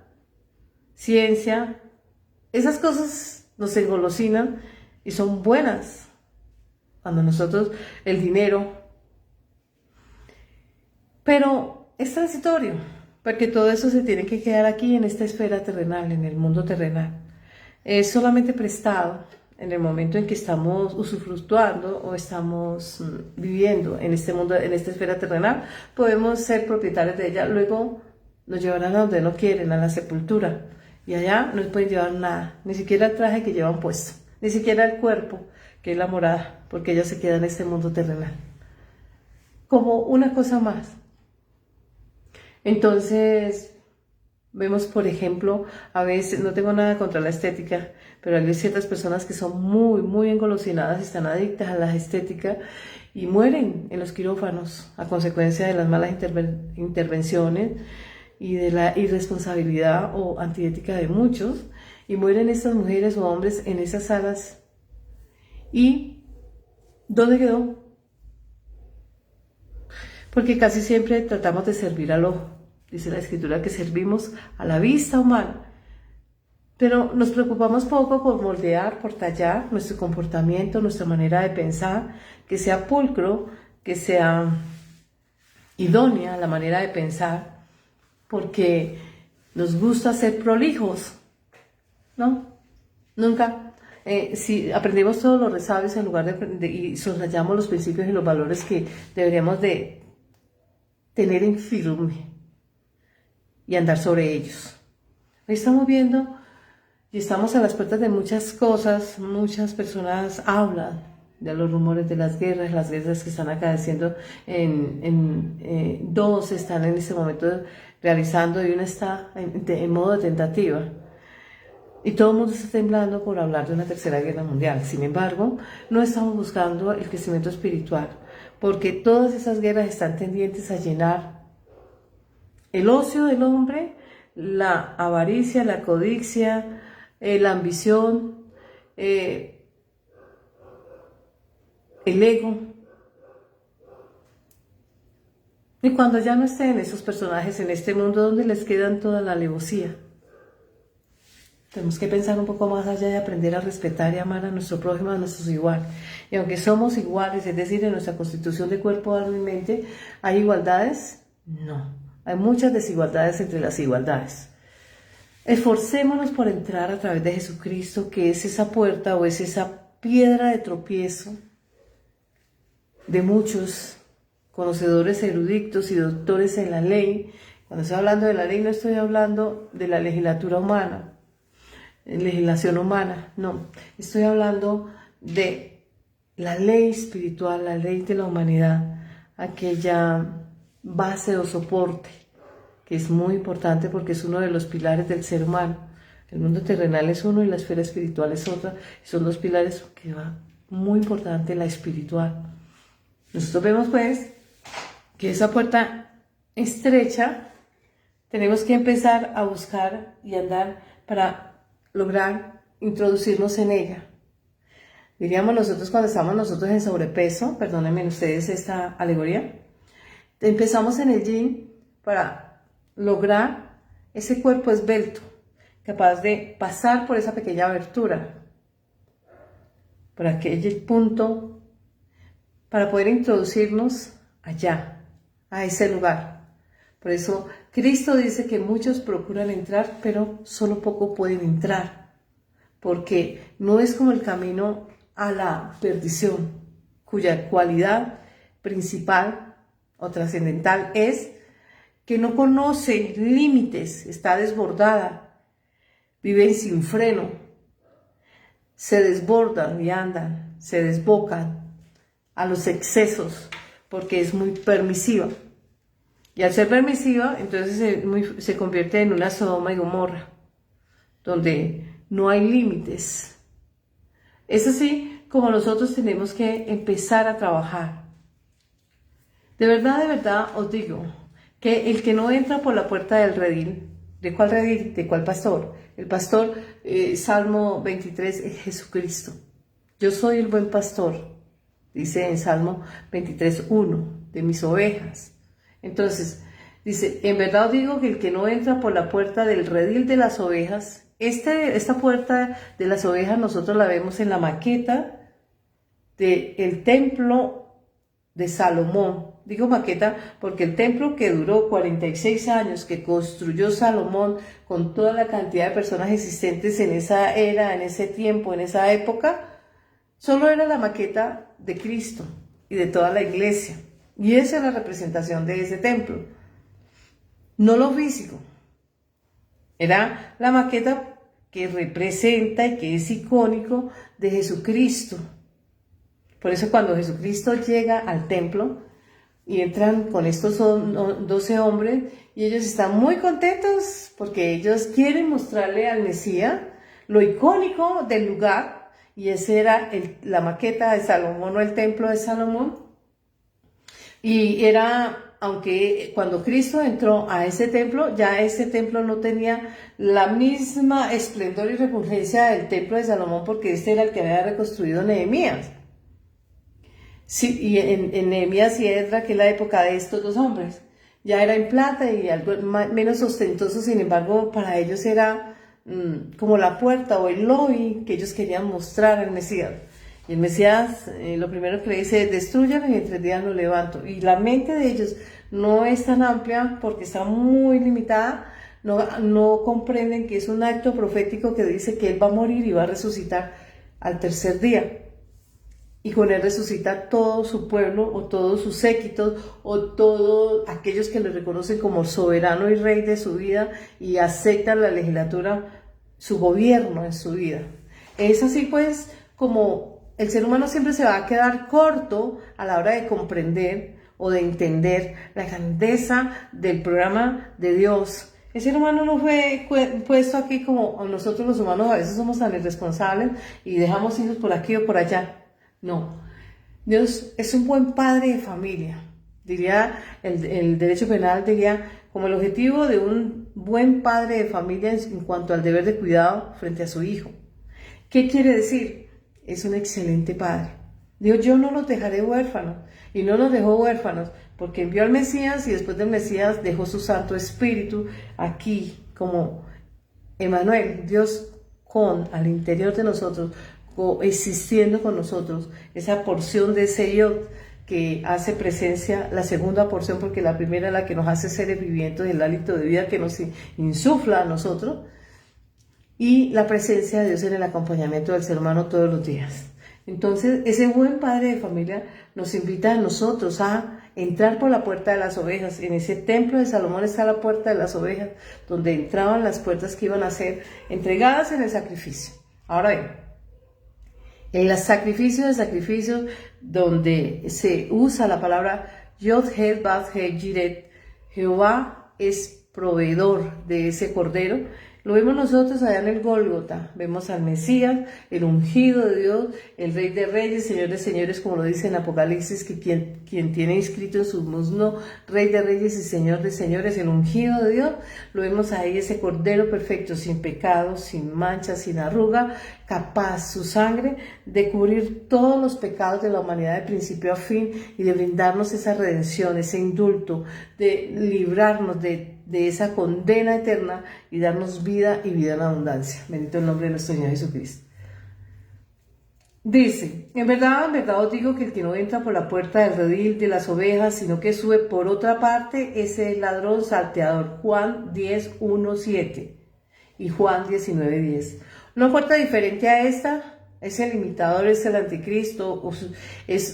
S1: ciencia, esas cosas nos engolosinan y son buenas. Cuando nosotros, el dinero, pero es transitorio, porque todo eso se tiene que quedar aquí en esta esfera terrenal, en el mundo terrenal. Es solamente prestado en el momento en que estamos usufructuando o estamos viviendo en este mundo, en esta esfera terrenal, podemos ser propietarios de ella. Luego nos llevarán a donde no quieren, a la sepultura, y allá no pueden llevar nada, ni siquiera el traje que llevan puesto, ni siquiera el cuerpo, que es la morada, porque ella se queda en este mundo terrenal. Como una cosa más. Entonces, vemos, por ejemplo, a veces, no tengo nada contra la estética, pero hay ciertas personas que son muy engolosinadas, están adictas a la estética y mueren en los quirófanos a consecuencia de las malas intervenciones y de la irresponsabilidad o antiética de muchos, y mueren estas mujeres o hombres en esas salas. ¿Y dónde quedó? Porque casi siempre tratamos de servir al ojo. Dice la Escritura que servimos a la vista humana, pero nos preocupamos poco por moldear, por tallar nuestro comportamiento, nuestra manera de pensar, que sea pulcro, que sea idónea la manera de pensar, porque nos gusta ser prolijos, ¿no? Nunca. Si aprendemos todos los resabios en lugar y soslayamos los principios y los valores que deberíamos de tener en firme y andar sobre ellos. Hoy estamos viendo y estamos a las puertas de muchas cosas. Muchas personas hablan de los rumores de las guerras que están acaeciendo dos están en este momento realizando y una está en modo de tentativa. Y todo el mundo está temblando por hablar de una tercera guerra mundial. Sin embargo, no estamos buscando el crecimiento espiritual, porque todas esas guerras están tendientes a llenar el ocio del hombre, la avaricia, la codicia, la ambición, el ego. Y cuando ya no estén esos personajes en este mundo, ¿dónde les quedan toda la alevosía? Tenemos que pensar un poco más allá y aprender a respetar y amar a nuestro prójimo, a nuestros iguales. Y aunque somos iguales, es decir, en nuestra constitución de cuerpo, alma y mente, ¿hay igualdades? No. Hay muchas desigualdades entre las igualdades. Esforcémonos por entrar a través de Jesucristo, que es esa puerta o es esa piedra de tropiezo de muchos conocedores eruditos y doctores en la ley. Cuando estoy hablando de la ley no estoy hablando de la legislatura humana, legislación humana, no. Estoy hablando de la ley espiritual, la ley de la humanidad, aquella base o soporte que es muy importante porque es uno de los pilares del ser humano. El mundo terrenal es uno y la esfera espiritual es otra. Son dos pilares que va muy importante, la espiritual. Nosotros vemos pues que esa puerta estrecha tenemos que empezar a buscar y andar para lograr introducirnos en ella. Diríamos nosotros cuando estamos nosotros en sobrepeso, perdónenme ustedes esta alegoría, empezamos en el gym para lograr ese cuerpo esbelto, capaz de pasar por esa pequeña abertura, por aquel punto, para poder introducirnos allá, a ese lugar. Por eso Cristo dice que muchos procuran entrar, pero solo poco pueden entrar, porque no es como el camino a la perdición, cuya cualidad principal o trascendental es que no conoce límites, está desbordada, viven sin freno, se desbordan y andan, se desbocan a los excesos, porque es muy permisiva. Y al ser permisiva, entonces se convierte en una Sodoma y Gomorra, donde no hay límites. Es así como nosotros tenemos que empezar a trabajar. De verdad os digo que el que no entra por la puerta del redil, ¿de cuál redil? ¿De cuál pastor? El pastor, Salmo 23, es Jesucristo. Yo soy el buen pastor, dice en Salmo 23:1, de mis ovejas. Entonces, dice, en verdad os digo que el que no entra por la puerta del redil de las ovejas, esta puerta de las ovejas nosotros la vemos en la maqueta del templo de Salomón. Digo maqueta porque el templo que duró 46 años, que construyó Salomón con toda la cantidad de personas existentes en esa era, en ese tiempo, en esa época, solo era la maqueta de Cristo y de toda la iglesia. Y esa es la representación de ese templo. No lo físico. Era la maqueta que representa y que es icónico de Jesucristo. Por eso cuando Jesucristo llega al templo y entran con estos 12 hombres y ellos están muy contentos porque ellos quieren mostrarle al Mesías lo icónico del lugar, y esa era la maqueta de Salomón o el templo de Salomón. Y era, aunque cuando Cristo entró a ese templo, ya ese templo no tenía la misma esplendor y repugnancia del templo de Salomón, porque este era el que había reconstruido Nehemías. Sí, y en Nehemías y Esdras, que es la época de estos dos hombres, ya era en plata y algo menos ostentoso, sin embargo, para ellos era como la puerta o el lobby que ellos querían mostrar al Mesías. Y el Mesías, lo primero que le dice es: destruyan y en 3 días lo levanto. Y la mente de ellos no es tan amplia porque está muy limitada, no comprenden que es un acto profético que dice que Él va a morir y va a resucitar al 3er día. Y con Él resucita todo su pueblo o todos sus séquitos o todos aquellos que le reconocen como soberano y rey de su vida y aceptan la legislatura, su gobierno en su vida. Es así pues como el ser humano siempre se va a quedar corto a la hora de comprender o de entender la grandeza del programa de Dios. El ser humano no fue puesto aquí como nosotros los humanos a veces somos tan irresponsables y dejamos hijos por aquí o por allá. No, Dios es un buen padre de familia. Diría el derecho penal, diría como el objetivo de un buen padre de familia en cuanto al deber de cuidado frente a su hijo. ¿Qué quiere decir? Es un excelente padre. Dios, yo no los dejaré huérfanos, y no los dejó huérfanos porque envió al Mesías y después del Mesías dejó su Santo Espíritu aquí como Emmanuel, Dios al interior de nosotros, existiendo con nosotros, esa porción de ese Yod que hace presencia, la segunda porción, porque la primera es la que nos hace seres vivientes, el hálito de vida que nos insufla a nosotros, y la presencia de Dios en el acompañamiento del ser humano todos los días. Entonces, ese buen padre de familia nos invita a nosotros a entrar por la puerta de las ovejas. En ese templo de Salomón está la puerta de las ovejas, donde entraban las puertas que iban a ser entregadas en el sacrificio. Ahora bien, en los sacrificios, donde se usa la palabra Yod-Heh, Vav-Heh, Yiret, Jehová es proveedor de ese cordero. Lo vemos nosotros allá en el Gólgota, vemos al Mesías, el ungido de Dios, el Rey de Reyes, Señor de Señores, como lo dice en Apocalipsis, que quien tiene inscrito en su muslo, Rey de Reyes y Señor de Señores, el ungido de Dios. Lo vemos ahí, ese Cordero perfecto, sin pecado, sin mancha, sin arruga, capaz su sangre de cubrir todos los pecados de la humanidad de principio a fin y de brindarnos esa redención, ese indulto, de librarnos de esa condena eterna y darnos vida y vida en abundancia. Bendito el nombre de nuestro Señor Jesucristo. Dice, en verdad os digo que el que no entra por la puerta del redil de las ovejas, sino que sube por otra parte, ese es ladrón salteador. Juan 10:1-7 y Juan 19:10. Una puerta diferente a esta es el imitador, es el anticristo,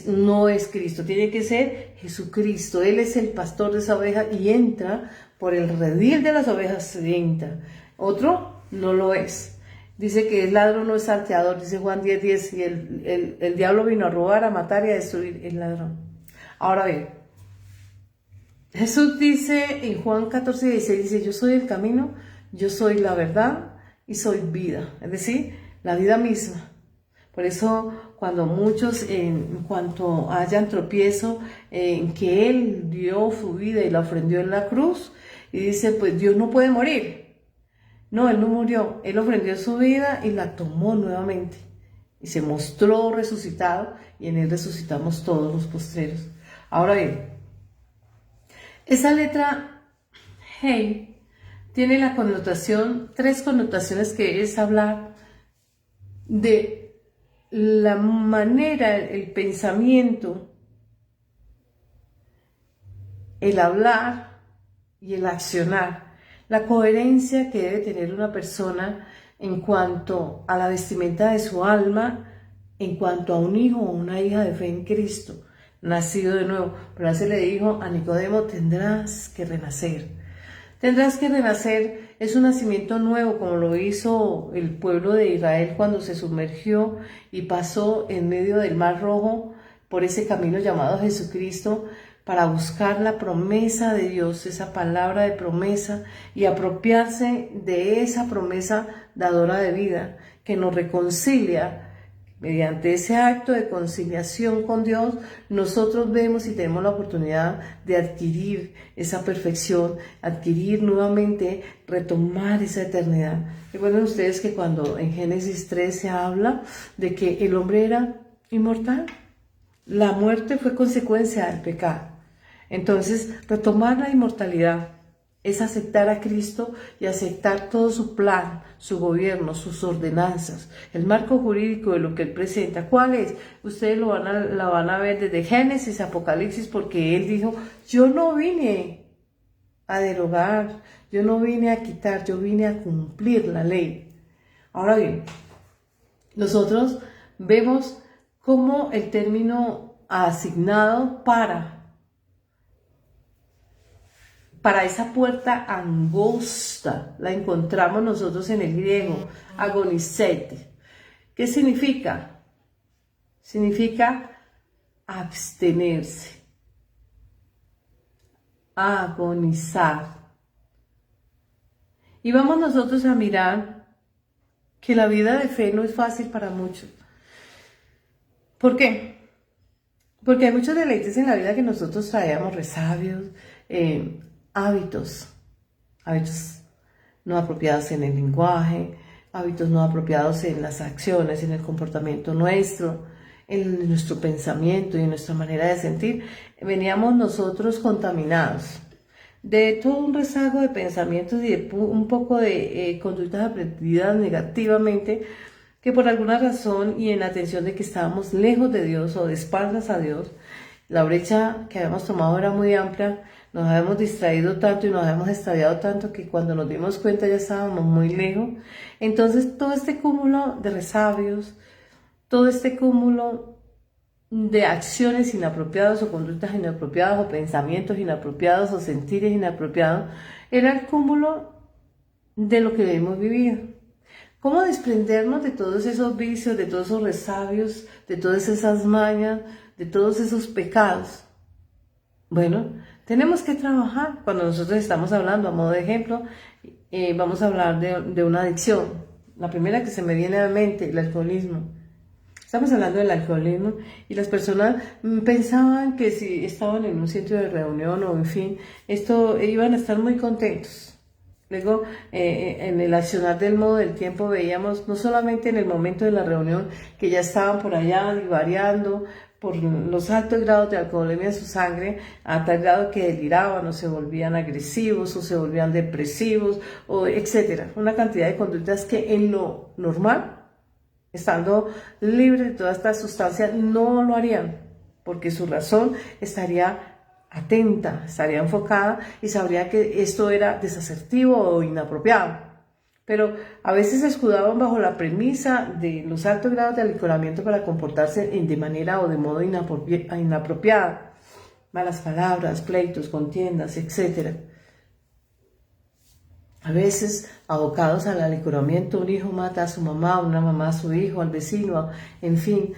S1: no es Cristo, tiene que ser Jesucristo. Él es el pastor de esa oveja y entra por el redil de las ovejas, se entra. Otro no lo es. Dice que el ladrón no es salteador, dice Juan 10:10, y el diablo vino a robar, a matar y a destruir el ladrón. Ahora bien, Jesús dice en Juan 14:16, dice, yo soy el camino, yo soy la verdad y soy vida, es decir, la vida misma. Por eso, cuando muchos, en cuanto hayan tropiezo, en que Él dio su vida y la ofrendió en la cruz, y dice, pues Dios no puede morir. No, Él no murió, Él ofrendió su vida y la tomó nuevamente. Y se mostró resucitado, y en Él resucitamos todos los postreros. Ahora bien, esa letra Hey tiene la connotación, tres connotaciones, que es hablar de la manera, el pensamiento, el hablar y el accionar, la coherencia que debe tener una persona en cuanto a la vestimenta de su alma, en cuanto a un hijo o una hija de fe en Cristo, nacido de nuevo. Pero así le dijo a Nicodemo, tendrás que renacer. Tendrás que renacer, es un nacimiento nuevo, como lo hizo el pueblo de Israel cuando se sumergió y pasó en medio del Mar Rojo por ese camino llamado Jesucristo para buscar la promesa de Dios, esa palabra de promesa, y apropiarse de esa promesa dadora de vida que nos reconcilia. Mediante ese acto de conciliación con Dios, nosotros vemos y tenemos la oportunidad de adquirir esa perfección, adquirir nuevamente, retomar esa eternidad. Recuerden ustedes que cuando en Génesis 3 se habla de que el hombre era inmortal, la muerte fue consecuencia del pecado. Entonces, retomar la inmortalidad es aceptar a Cristo y aceptar todo su plan, su gobierno, sus ordenanzas, el marco jurídico de lo que Él presenta. ¿Cuál es? Ustedes la van a ver desde Génesis, Apocalipsis, porque Él dijo, yo no vine a derogar, yo no vine a quitar, yo vine a cumplir la ley. Ahora bien, nosotros vemos cómo el término asignado para esa puerta angosta, la encontramos nosotros en el griego, agonizete. ¿Qué significa? Significa abstenerse, agonizar. Y vamos nosotros a mirar que la vida de fe no es fácil para muchos. ¿Por qué? Porque hay muchos deleites en la vida que nosotros traemos, resabios, hábitos no apropiados en el lenguaje, hábitos no apropiados en las acciones, en el comportamiento nuestro, en nuestro pensamiento y en nuestra manera de sentir. Veníamos nosotros contaminados de todo un rezago de pensamientos y de un poco de conductas aprendidas negativamente, que por alguna razón y en atención de que estábamos lejos de Dios o de espaldas a Dios, la brecha que habíamos tomado era muy amplia, nos habíamos distraído tanto y nos habíamos extraviado tanto que cuando nos dimos cuenta ya estábamos muy lejos. Entonces todo este cúmulo de resabios, todo este cúmulo de acciones inapropiadas o conductas inapropiadas o pensamientos inapropiados o sentires inapropiados era el cúmulo de lo que hemos vivido. ¿Cómo desprendernos de todos esos vicios, de todos esos resabios, de todas esas mañas, de todos esos pecados? Bueno, tenemos que trabajar. Cuando nosotros estamos hablando, a modo de ejemplo, vamos a hablar de una adicción. La primera que se me viene a la mente, el alcoholismo. Estamos hablando del alcoholismo y las personas pensaban que si estaban en un sitio de reunión o en fin, iban a estar muy contentos. Luego, en el accionar del modo del tiempo veíamos, no solamente en el momento de la reunión, que ya estaban por allá divariando por los altos grados de alcoholemia en su sangre, a tal grado que deliraban o se volvían agresivos o se volvían depresivos, o etcétera. Una cantidad de conductas que en lo normal, estando libres de toda esta sustancia, no lo harían, porque su razón estaría atenta, estaría enfocada y sabría que esto era desasertivo o inapropiado. Pero a veces se escudaban bajo la premisa de los altos grados de alcoholamiento para comportarse de manera o de modo inapropiada. Malas palabras, pleitos, contiendas, etc. A veces, abocados al alcoholamiento, un hijo mata a su mamá, una mamá a su hijo, al vecino, en fin,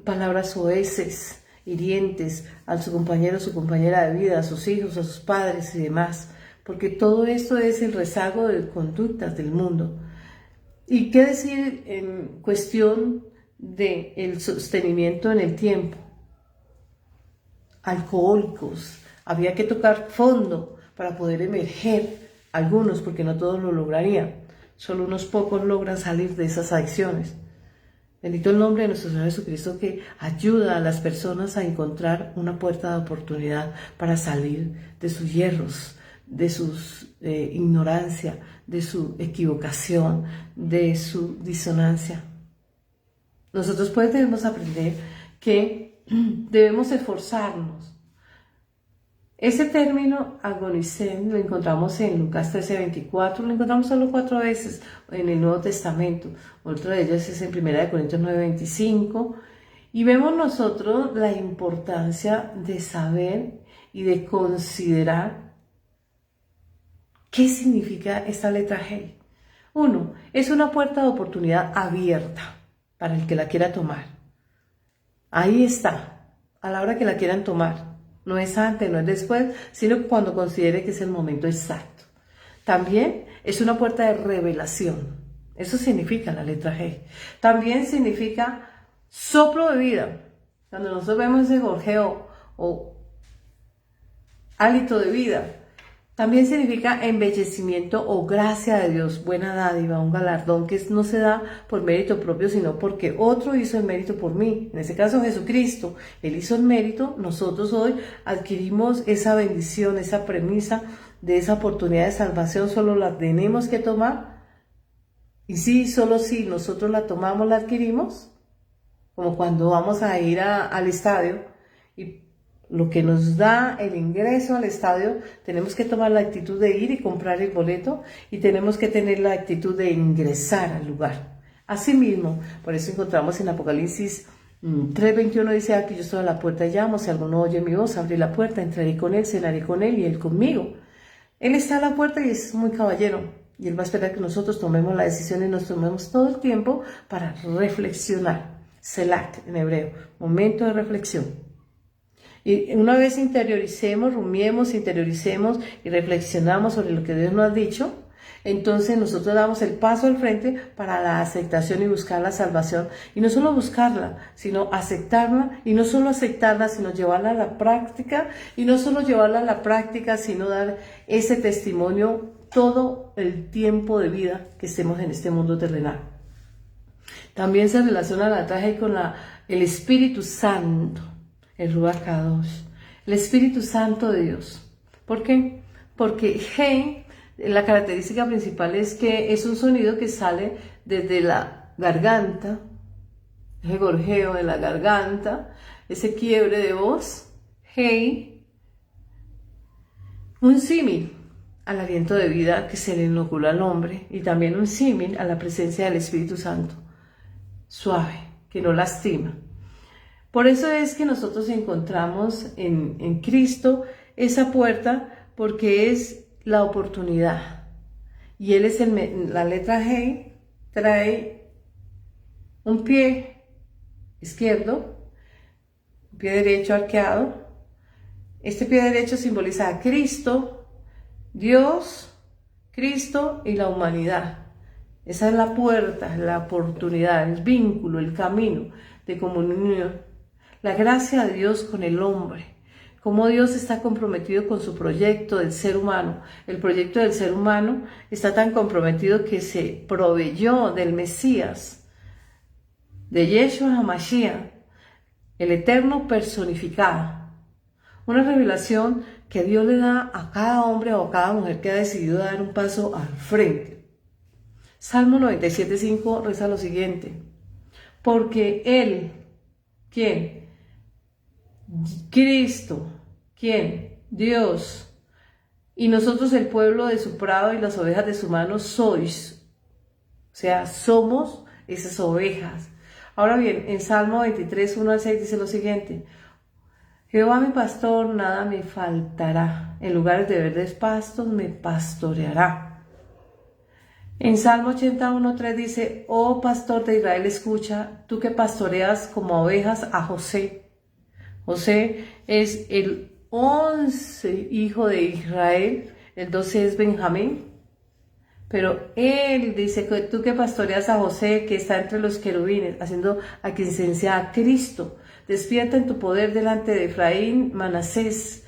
S1: palabras soeces, hirientes a su compañero, su compañera de vida, a sus hijos, a sus padres y demás, porque todo esto es el rezago de conductas del mundo. ¿Y qué decir en cuestión del sostenimiento en el tiempo? Alcohólicos, había que tocar fondo para poder emerger, algunos, porque no todos lo lograrían, solo unos pocos logran salir de esas adicciones. Bendito el nombre de nuestro Señor Jesucristo, que ayuda a las personas a encontrar una puerta de oportunidad para salir de sus hierros, de su ignorancia, de su equivocación, de su disonancia. Nosotros pues debemos aprender que debemos esforzarnos. Ese término agonicen lo encontramos en Lucas 13:24, lo encontramos solo 4 veces en el Nuevo Testamento. Otra de ellas es en 1 Corintios 9:25. Y vemos nosotros la importancia de saber y de considerar qué significa esta letra G. 1. Es una puerta de oportunidad abierta para el que la quiera tomar. Ahí está, a la hora que la quieran tomar. No es antes, no es después, sino cuando considere que es el momento exacto. También es una puerta de revelación. Eso significa la letra G. También significa soplo de vida. Cuando nosotros vemos ese gorjeo o hálito de vida, también significa embellecimiento o gracia de Dios, buena dádiva, un galardón que no se da por mérito propio, sino porque otro hizo el mérito por mí. En este caso Jesucristo, Él hizo el mérito, nosotros hoy adquirimos esa bendición, esa premisa de esa oportunidad de salvación, solo la tenemos que tomar. Y sí, solo si nosotros la tomamos, la adquirimos, como cuando vamos a ir al estadio y lo que nos da el ingreso al estadio, tenemos que tomar la actitud de ir y comprar el boleto y tenemos que tener la actitud de ingresar al lugar. Asimismo, por eso encontramos en Apocalipsis 3:21 dice: aquí yo estoy a la puerta y llamo, si alguno oye mi voz, abriré la puerta, entraré con él, cenaré con él y él conmigo. Él está a la puerta y es muy caballero y él va a esperar que nosotros tomemos la decisión y nos tomemos todo el tiempo para reflexionar. Selat en hebreo, momento de reflexión. Y una vez interioricemos, rumiemos, interioricemos y reflexionamos sobre lo que Dios nos ha dicho, entonces nosotros damos el paso al frente para la aceptación y buscar la salvación. Y no solo buscarla, sino aceptarla. Y no solo aceptarla, sino llevarla a la práctica. Y no solo llevarla a la práctica, sino dar ese testimonio todo el tiempo de vida que estemos en este mundo terrenal. También se relaciona la traje con el Espíritu Santo. El Ruach Kadosh, el Espíritu Santo de Dios. ¿Por qué? Porque Hey, la característica principal es que es un sonido que sale desde la garganta, ese gorjeo de la garganta, ese quiebre de voz, Hey, un símil al aliento de vida que se le inocula al hombre y también un símil a la presencia del Espíritu Santo, suave, que no lastima. Por eso es que nosotros encontramos en Cristo esa puerta, porque es la oportunidad. Y Él es la letra G, trae un pie izquierdo, un pie derecho arqueado. Este pie derecho simboliza a Cristo, Dios, Cristo y la humanidad. Esa es la puerta, la oportunidad, el vínculo, el camino de comunión. La gracia de Dios con el hombre. Cómo Dios está comprometido con su proyecto del ser humano. El proyecto del ser humano está tan comprometido que se proveyó del Mesías, de Yeshua HaMashiach, el Eterno personificado. Una revelación que Dios le da a cada hombre o a cada mujer que ha decidido dar un paso al frente. Salmo 97:5 reza lo siguiente: porque Él, ¿quién? Cristo, ¿quién? Dios, y nosotros el pueblo de su prado y las ovejas de su mano sois. O sea, somos esas ovejas. Ahora bien, en Salmo 23, 1-6 dice lo siguiente: Jehová mi pastor, nada me faltará, en lugares de verdes pastos me pastoreará. En Salmo 81:3 dice: oh pastor de Israel, escucha, tú que pastoreas como ovejas a José. José es el 11 hijo de Israel, el 12 es Benjamín, pero él dice que tú que pastoreas a José, que está entre los querubines, haciendo a quien se enseña a Cristo, despierta en tu poder delante de Efraín, Manasés,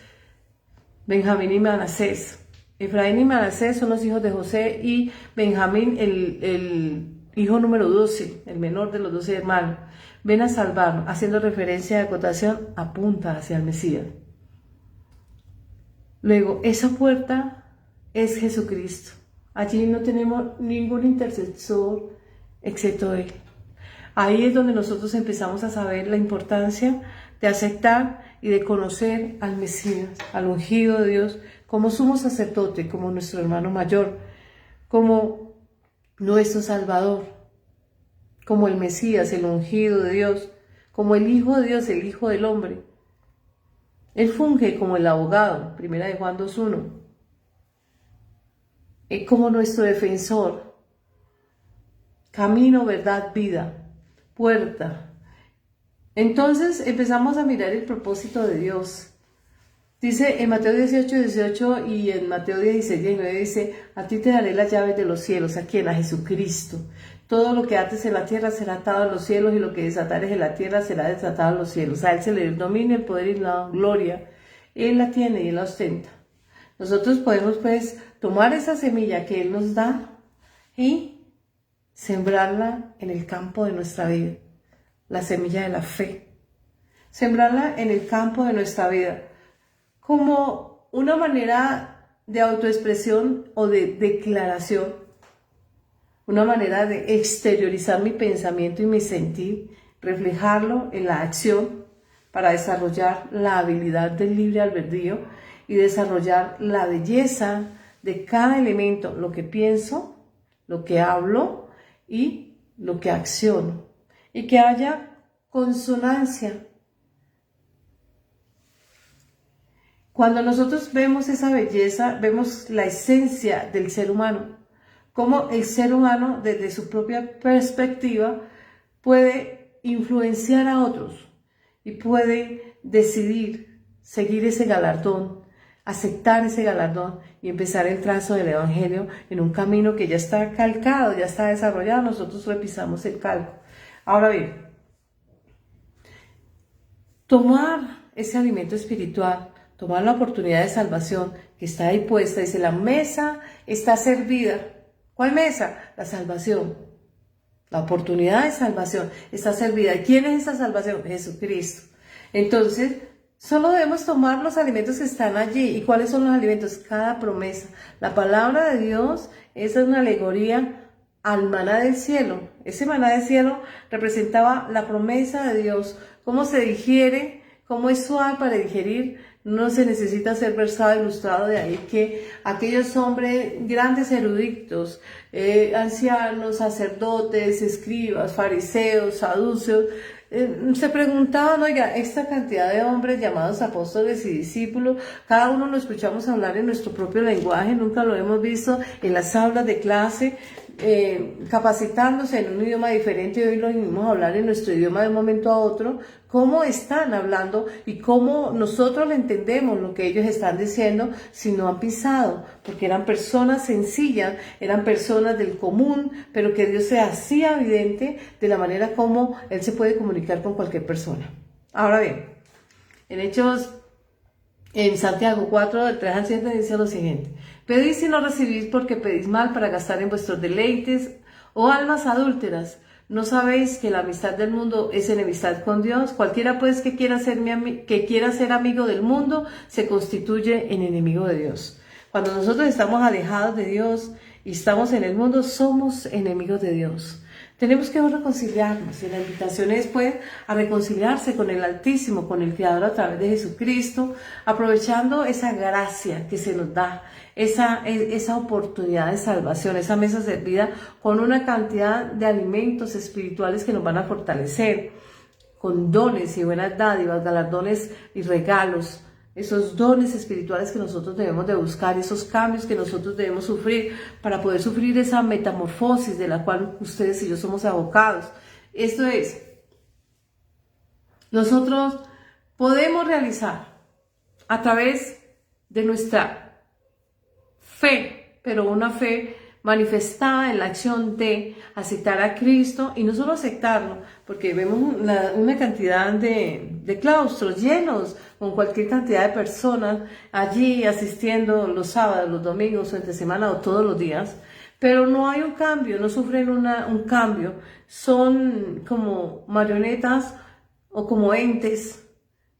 S1: Benjamín y Manasés. Efraín y Manasés son los hijos de José y Benjamín el hijo número 12, el menor de los 12 hermanos. Ven a salvarnos, haciendo referencia de acotación, apunta hacia el Mesías. Luego, esa puerta es Jesucristo. Allí no tenemos ningún intercesor excepto Él. Ahí es donde nosotros empezamos a saber la importancia de aceptar y de conocer al Mesías, al ungido de Dios, como sumo sacerdote, como nuestro hermano mayor, como nuestro Salvador, como el Mesías, el ungido de Dios, como el Hijo de Dios, el Hijo del Hombre. Él funge como el abogado, 1 Juan 2:1, como nuestro defensor, camino, verdad, vida, puerta. Entonces empezamos a mirar el propósito de Dios. Dice en Mateo 18:18 y en Mateo 16:19 dice: a ti te daré las llaves de los cielos. ¿A quién? A Jesucristo. Todo lo que ates en la tierra será atado en los cielos, y lo que desatares en la tierra será desatado en los cielos. A Él se le domina el poder y la gloria. Él la tiene y Él la ostenta. Nosotros podemos pues tomar esa semilla que Él nos da y sembrarla en el campo de nuestra vida. La semilla de la fe. Sembrarla en el campo de nuestra vida, como una manera de autoexpresión o de declaración, una manera de exteriorizar mi pensamiento y mi sentir, reflejarlo en la acción para desarrollar la habilidad del libre albedrío y desarrollar la belleza de cada elemento, lo que pienso, lo que hablo y lo que acciono, y que haya consonancia. Cuando nosotros vemos esa belleza, vemos la esencia del ser humano, cómo el ser humano desde su propia perspectiva puede influenciar a otros y puede decidir seguir ese galardón, aceptar ese galardón y empezar el trazo del Evangelio en un camino que ya está calcado, ya está desarrollado. Nosotros repisamos el calco. Ahora bien, tomar ese alimento espiritual, tomar la oportunidad de salvación que está ahí puesta, dice: la mesa está servida. ¿Cuál mesa? La salvación. La oportunidad de salvación está servida. ¿Y quién es esa salvación? Jesucristo. Entonces, solo debemos tomar los alimentos que están allí. ¿Y cuáles son los alimentos? Cada promesa. La palabra de Dios es una alegoría al maná del cielo. Ese maná del cielo representaba la promesa de Dios, cómo se digiere como es suave para digerir, no se necesita ser versado, ilustrado, de ahí que aquellos hombres, grandes eruditos, ancianos, sacerdotes, escribas, fariseos, saduceos, se preguntaban, oiga, esta cantidad de hombres llamados apóstoles y discípulos, cada uno lo escuchamos hablar en nuestro propio lenguaje, nunca lo hemos visto en las aulas de clase, capacitándose en un idioma diferente, y hoy lo venimos a hablar en nuestro idioma de un momento a otro. Cómo están hablando y cómo nosotros le entendemos lo que ellos están diciendo si no han pisado, porque eran personas sencillas, eran personas del común, pero que Dios se hacía evidente de la manera como Él se puede comunicar con cualquier persona. Ahora bien, en Santiago 4, del 3 al 7 dice lo siguiente: pedís y no recibís porque pedís mal para gastar en vuestros deleites, oh almas adúlteras. ¿No sabéis que la amistad del mundo es enemistad con Dios? Cualquiera pues que quiera ser amigo del mundo se constituye en enemigo de Dios. Cuando nosotros estamos alejados de Dios y estamos en el mundo, somos enemigos de Dios. Tenemos que reconciliarnos, y la invitación es pues a reconciliarse con el Altísimo, con el Creador a través de Jesucristo, aprovechando esa gracia que se nos da, esa oportunidad de salvación, esa mesa servida con una cantidad de alimentos espirituales que nos van a fortalecer, con dones y buenas dádivas, galardones y regalos. Esos dones espirituales que nosotros debemos de buscar, esos cambios que nosotros debemos sufrir para poder sufrir esa metamorfosis de la cual ustedes y yo somos abocados. Esto es, nosotros podemos realizar a través de nuestra fe, pero una fe manifestada en la acción de aceptar a Cristo, y no solo aceptarlo, porque vemos una cantidad de claustros llenos con cualquier cantidad de personas allí asistiendo los sábados, los domingos o entre semana o todos los días, pero no hay un cambio, no sufren un cambio, son como marionetas o como entes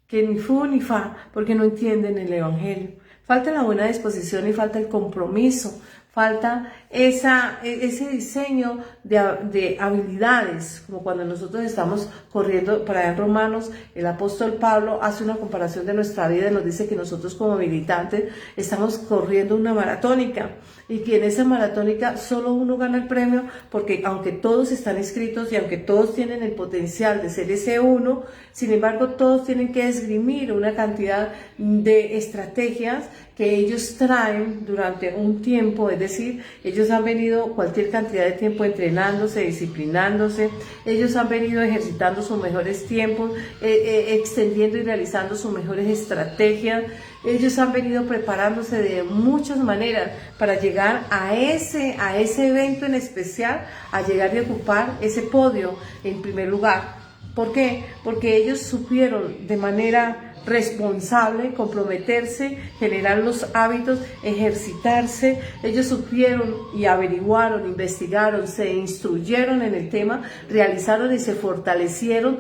S1: que ni fu ni fa, porque no entienden el Evangelio. Falta la buena disposición y falta el compromiso, falta ese diseño de habilidades, como cuando nosotros estamos corriendo. Para en Romanos, el apóstol Pablo hace una comparación de nuestra vida y nos dice que nosotros como militantes estamos corriendo una maratónica, y que en esa maratónica solo uno gana el premio, porque aunque todos están inscritos y aunque todos tienen el potencial de ser ese uno, sin embargo todos tienen que esgrimir una cantidad de estrategias que ellos traen durante un tiempo, es decir, ellos han venido cualquier cantidad de tiempo entrenándose, disciplinándose, ellos han venido ejercitando sus mejores tiempos, extendiendo y realizando sus mejores estrategias, ellos han venido preparándose de muchas maneras para llegar a ese evento en especial, a llegar y ocupar ese podio en primer lugar. ¿Por qué? Porque ellos supieron de manera responsable comprometerse, generar los hábitos, ejercitarse. Ellos supieron y averiguaron, investigaron, se instruyeron en el tema, realizaron y se fortalecieron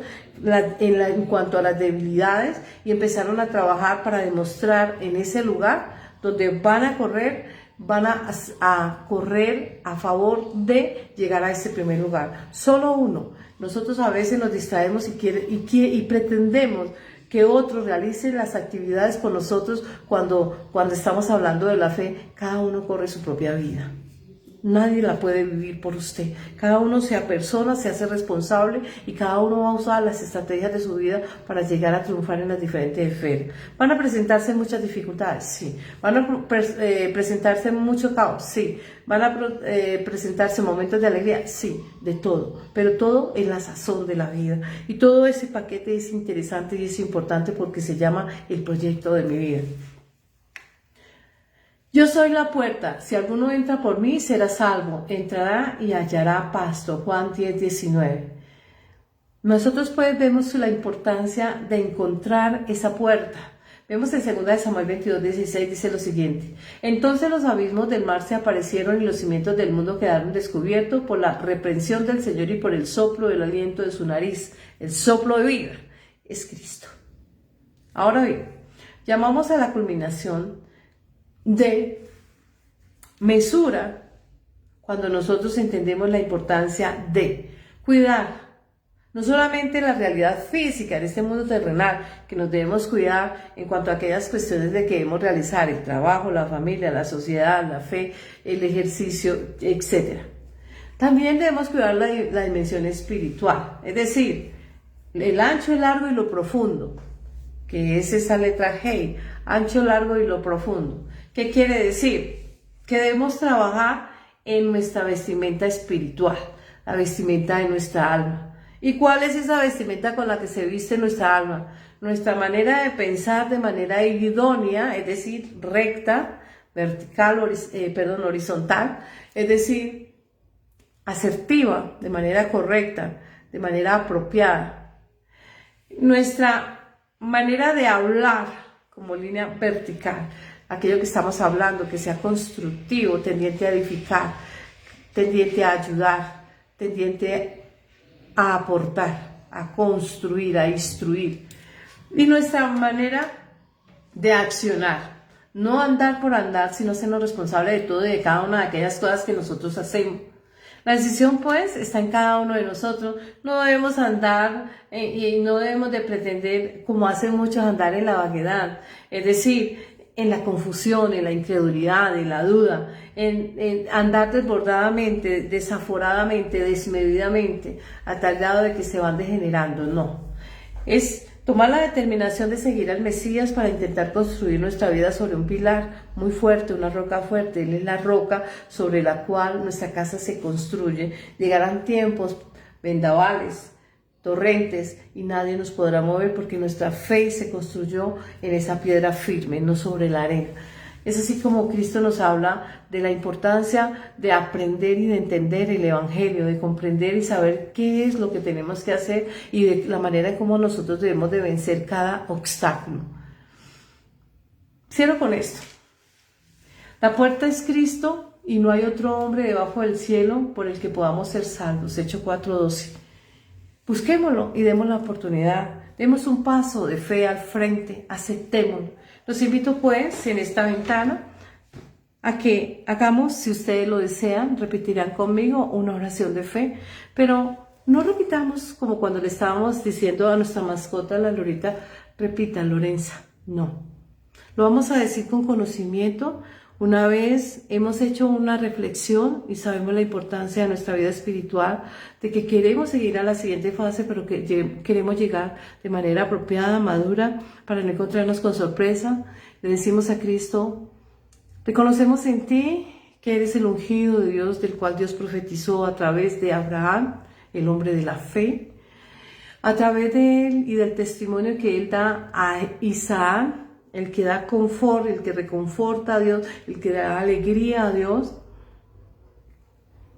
S1: en cuanto a las debilidades, y empezaron a trabajar para demostrar en ese lugar donde van a correr a favor de llegar a ese primer lugar. Solo uno. Nosotros a veces nos distraemos y pretendemos que otros realicen las actividades con nosotros cuando estamos hablando de la fe. Cada uno corre su propia vida. Nadie la puede vivir por usted. Cada uno se apersona, se hace responsable, y cada uno va a usar las estrategias de su vida para llegar a triunfar en las diferentes esferas. ¿Van a presentarse muchas dificultades? Sí. ¿Van a presentarse mucho caos? Sí. ¿Van a presentarse momentos de alegría? Sí, de todo. Pero todo en la sazón de la vida. Y todo ese paquete es interesante y es importante porque se llama el proyecto de mi vida. Yo soy la puerta, si alguno entra por mí será salvo, entrará y hallará pasto. Juan 10:19. Nosotros pues vemos la importancia de encontrar esa puerta. Vemos en 2 Samuel 22:16, dice lo siguiente: entonces los abismos del mar se aparecieron y los cimientos del mundo quedaron descubiertos por la reprensión del Señor y por el soplo del aliento de su nariz. El soplo de vida es Cristo. Ahora bien, llamamos a la culminación de mesura cuando nosotros entendemos la importancia de cuidar No solamente la realidad física en este mundo terrenal, que nos debemos cuidar en cuanto a aquellas cuestiones de que debemos realizar, el trabajo, la familia, la sociedad, la fe, el ejercicio, etc. También debemos cuidar la dimensión espiritual, es decir, el ancho, el largo y lo profundo, que es esa letra G, ancho, largo y lo profundo. ¿Qué quiere decir? Que debemos trabajar en nuestra vestimenta espiritual, la vestimenta de nuestra alma. ¿Y cuál es esa vestimenta con la que se viste nuestra alma? Nuestra manera de pensar de manera idónea, es decir, recta, vertical, horizontal, es decir, asertiva, de manera correcta, de manera apropiada. Nuestra manera de hablar como línea vertical, aquello que estamos hablando, que sea constructivo, tendiente a edificar, tendiente a ayudar, tendiente a aportar, a construir, a instruir. Y nuestra manera de accionar, no andar por andar, sino sernos responsables de todo y de cada una de aquellas cosas que nosotros hacemos. La decisión, pues, está en cada uno de nosotros. No debemos andar y no debemos de pretender, como hacen muchos, andar en la vaguedad, es decir, en la confusión, en la incredulidad, en la duda, en andar desbordadamente, desaforadamente, desmedidamente, a tal grado de que se van degenerando. No, es tomar la determinación de seguir al Mesías para intentar construir nuestra vida sobre un pilar muy fuerte, una roca fuerte. Él es la roca sobre la cual nuestra casa se construye. Llegarán tiempos, vendavales, torrentes, y nadie nos podrá mover porque nuestra fe se construyó en esa piedra firme, no sobre la arena. Es así como Cristo nos habla de la importancia de aprender y de entender el Evangelio, de comprender y saber qué es lo que tenemos que hacer y de la manera en cómo nosotros debemos de vencer cada obstáculo. Cierro con esto. La puerta es Cristo y no hay otro hombre debajo del cielo por el que podamos ser salvos. Hechos 4:12. Busquémoslo y demos la oportunidad. Demos un paso de fe al frente, aceptémoslo. Los invito pues en esta ventana a que hagamos, si ustedes lo desean, repetirán conmigo una oración de fe, pero no repitamos como cuando le estábamos diciendo a nuestra mascota, la Lorita, repita Lorenza, no. Lo vamos a decir con conocimiento. Una vez hemos hecho una reflexión y sabemos la importancia de nuestra vida espiritual, de que queremos seguir a la siguiente fase, pero que queremos llegar de manera apropiada, madura, para no encontrarnos con sorpresa. Le decimos a Cristo, reconocemos en ti que eres el ungido de Dios, del cual Dios profetizó a través de Abraham, el hombre de la fe, a través de él y del testimonio que él da a Isaac, el que da confort, el que reconforta a Dios, el que da alegría a Dios.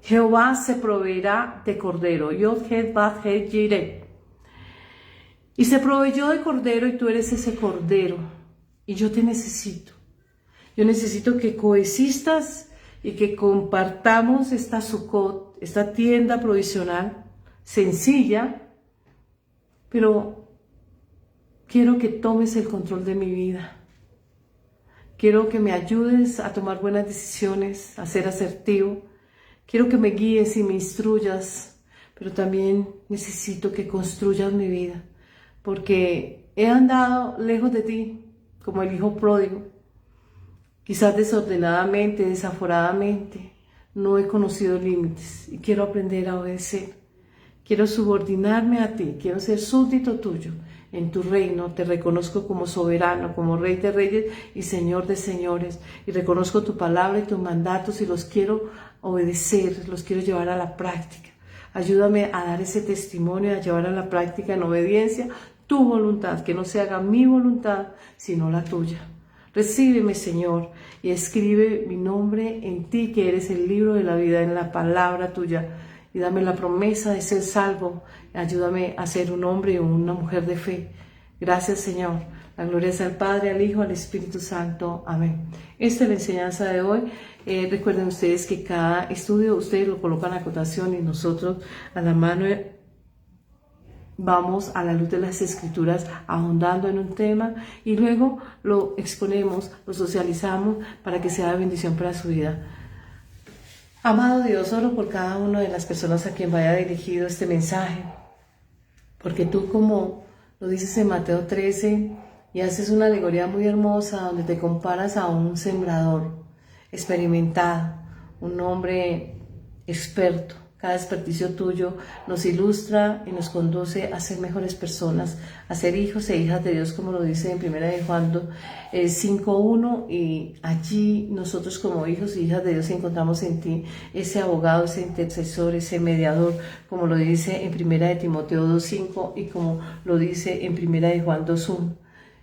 S1: Jehová se proveerá de cordero. Y se proveyó de cordero y tú eres ese cordero. Y yo te necesito. Yo necesito que coexistas y que compartamos esta Sukkot, esta tienda provisional, sencilla, pero quiero que tomes el control de mi vida. Quiero que me ayudes a tomar buenas decisiones, a ser asertivo. Quiero que me guíes y me instruyas, pero también necesito que construyas mi vida, porque he andado lejos de ti, como el hijo pródigo, quizás desordenadamente, desaforadamente. No he conocido límites y quiero aprender a obedecer. Quiero subordinarme a ti, quiero ser súbdito tuyo. En tu reino te reconozco como soberano, como Rey de reyes y Señor de señores. Y reconozco tu palabra y tus mandatos y los quiero obedecer, los quiero llevar a la práctica. Ayúdame a dar ese testimonio, a llevar a la práctica en obediencia tu voluntad, que no se haga mi voluntad, sino la tuya. Recíbeme, Señor, y escribe mi nombre en ti, que eres el libro de la vida, en la palabra tuya. Y dame la promesa de ser salvo. Ayúdame a ser un hombre o una mujer de fe. Gracias, Señor. La gloria es al Padre, al Hijo, al Espíritu Santo. Amén. Esta es la enseñanza de hoy. Recuerden ustedes que cada estudio, ustedes lo colocan a acotación y nosotros a la mano vamos a la luz de las Escrituras ahondando en un tema y luego lo exponemos, lo socializamos para que sea de bendición para su vida. Amado Dios, oro por cada una de las personas a quien vaya dirigido este mensaje. Porque tú, como lo dices en Mateo 13, y haces una alegoría muy hermosa donde te comparas a un sembrador experimentado, un hombre experto. Cada desperdicio tuyo nos ilustra y nos conduce a ser mejores personas, a ser hijos e hijas de Dios, como lo dice en 1 de Juan 5:1, y allí nosotros como hijos e hijas de Dios encontramos en ti ese abogado, ese intercesor, ese mediador, como lo dice en 1 de Timoteo 2:5 y como lo dice en 1 de Juan 2:1.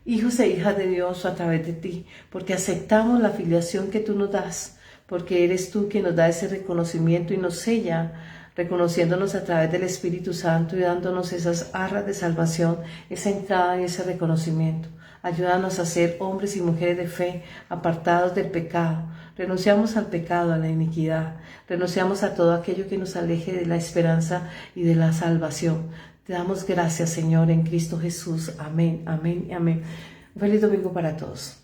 S1: Hijos e hijas de Dios a través de ti, porque aceptamos la filiación que tú nos das, porque eres tú quien nos da ese reconocimiento y nos sella, reconociéndonos a través del Espíritu Santo y dándonos esas arras de salvación, esa entrada y ese reconocimiento. Ayúdanos a ser hombres y mujeres de fe, apartados del pecado. Renunciamos al pecado, a la iniquidad. Renunciamos a todo aquello que nos aleje de la esperanza y de la salvación. Te damos gracias, Señor, en Cristo Jesús. Amén, amén y amén. Un feliz domingo para todos.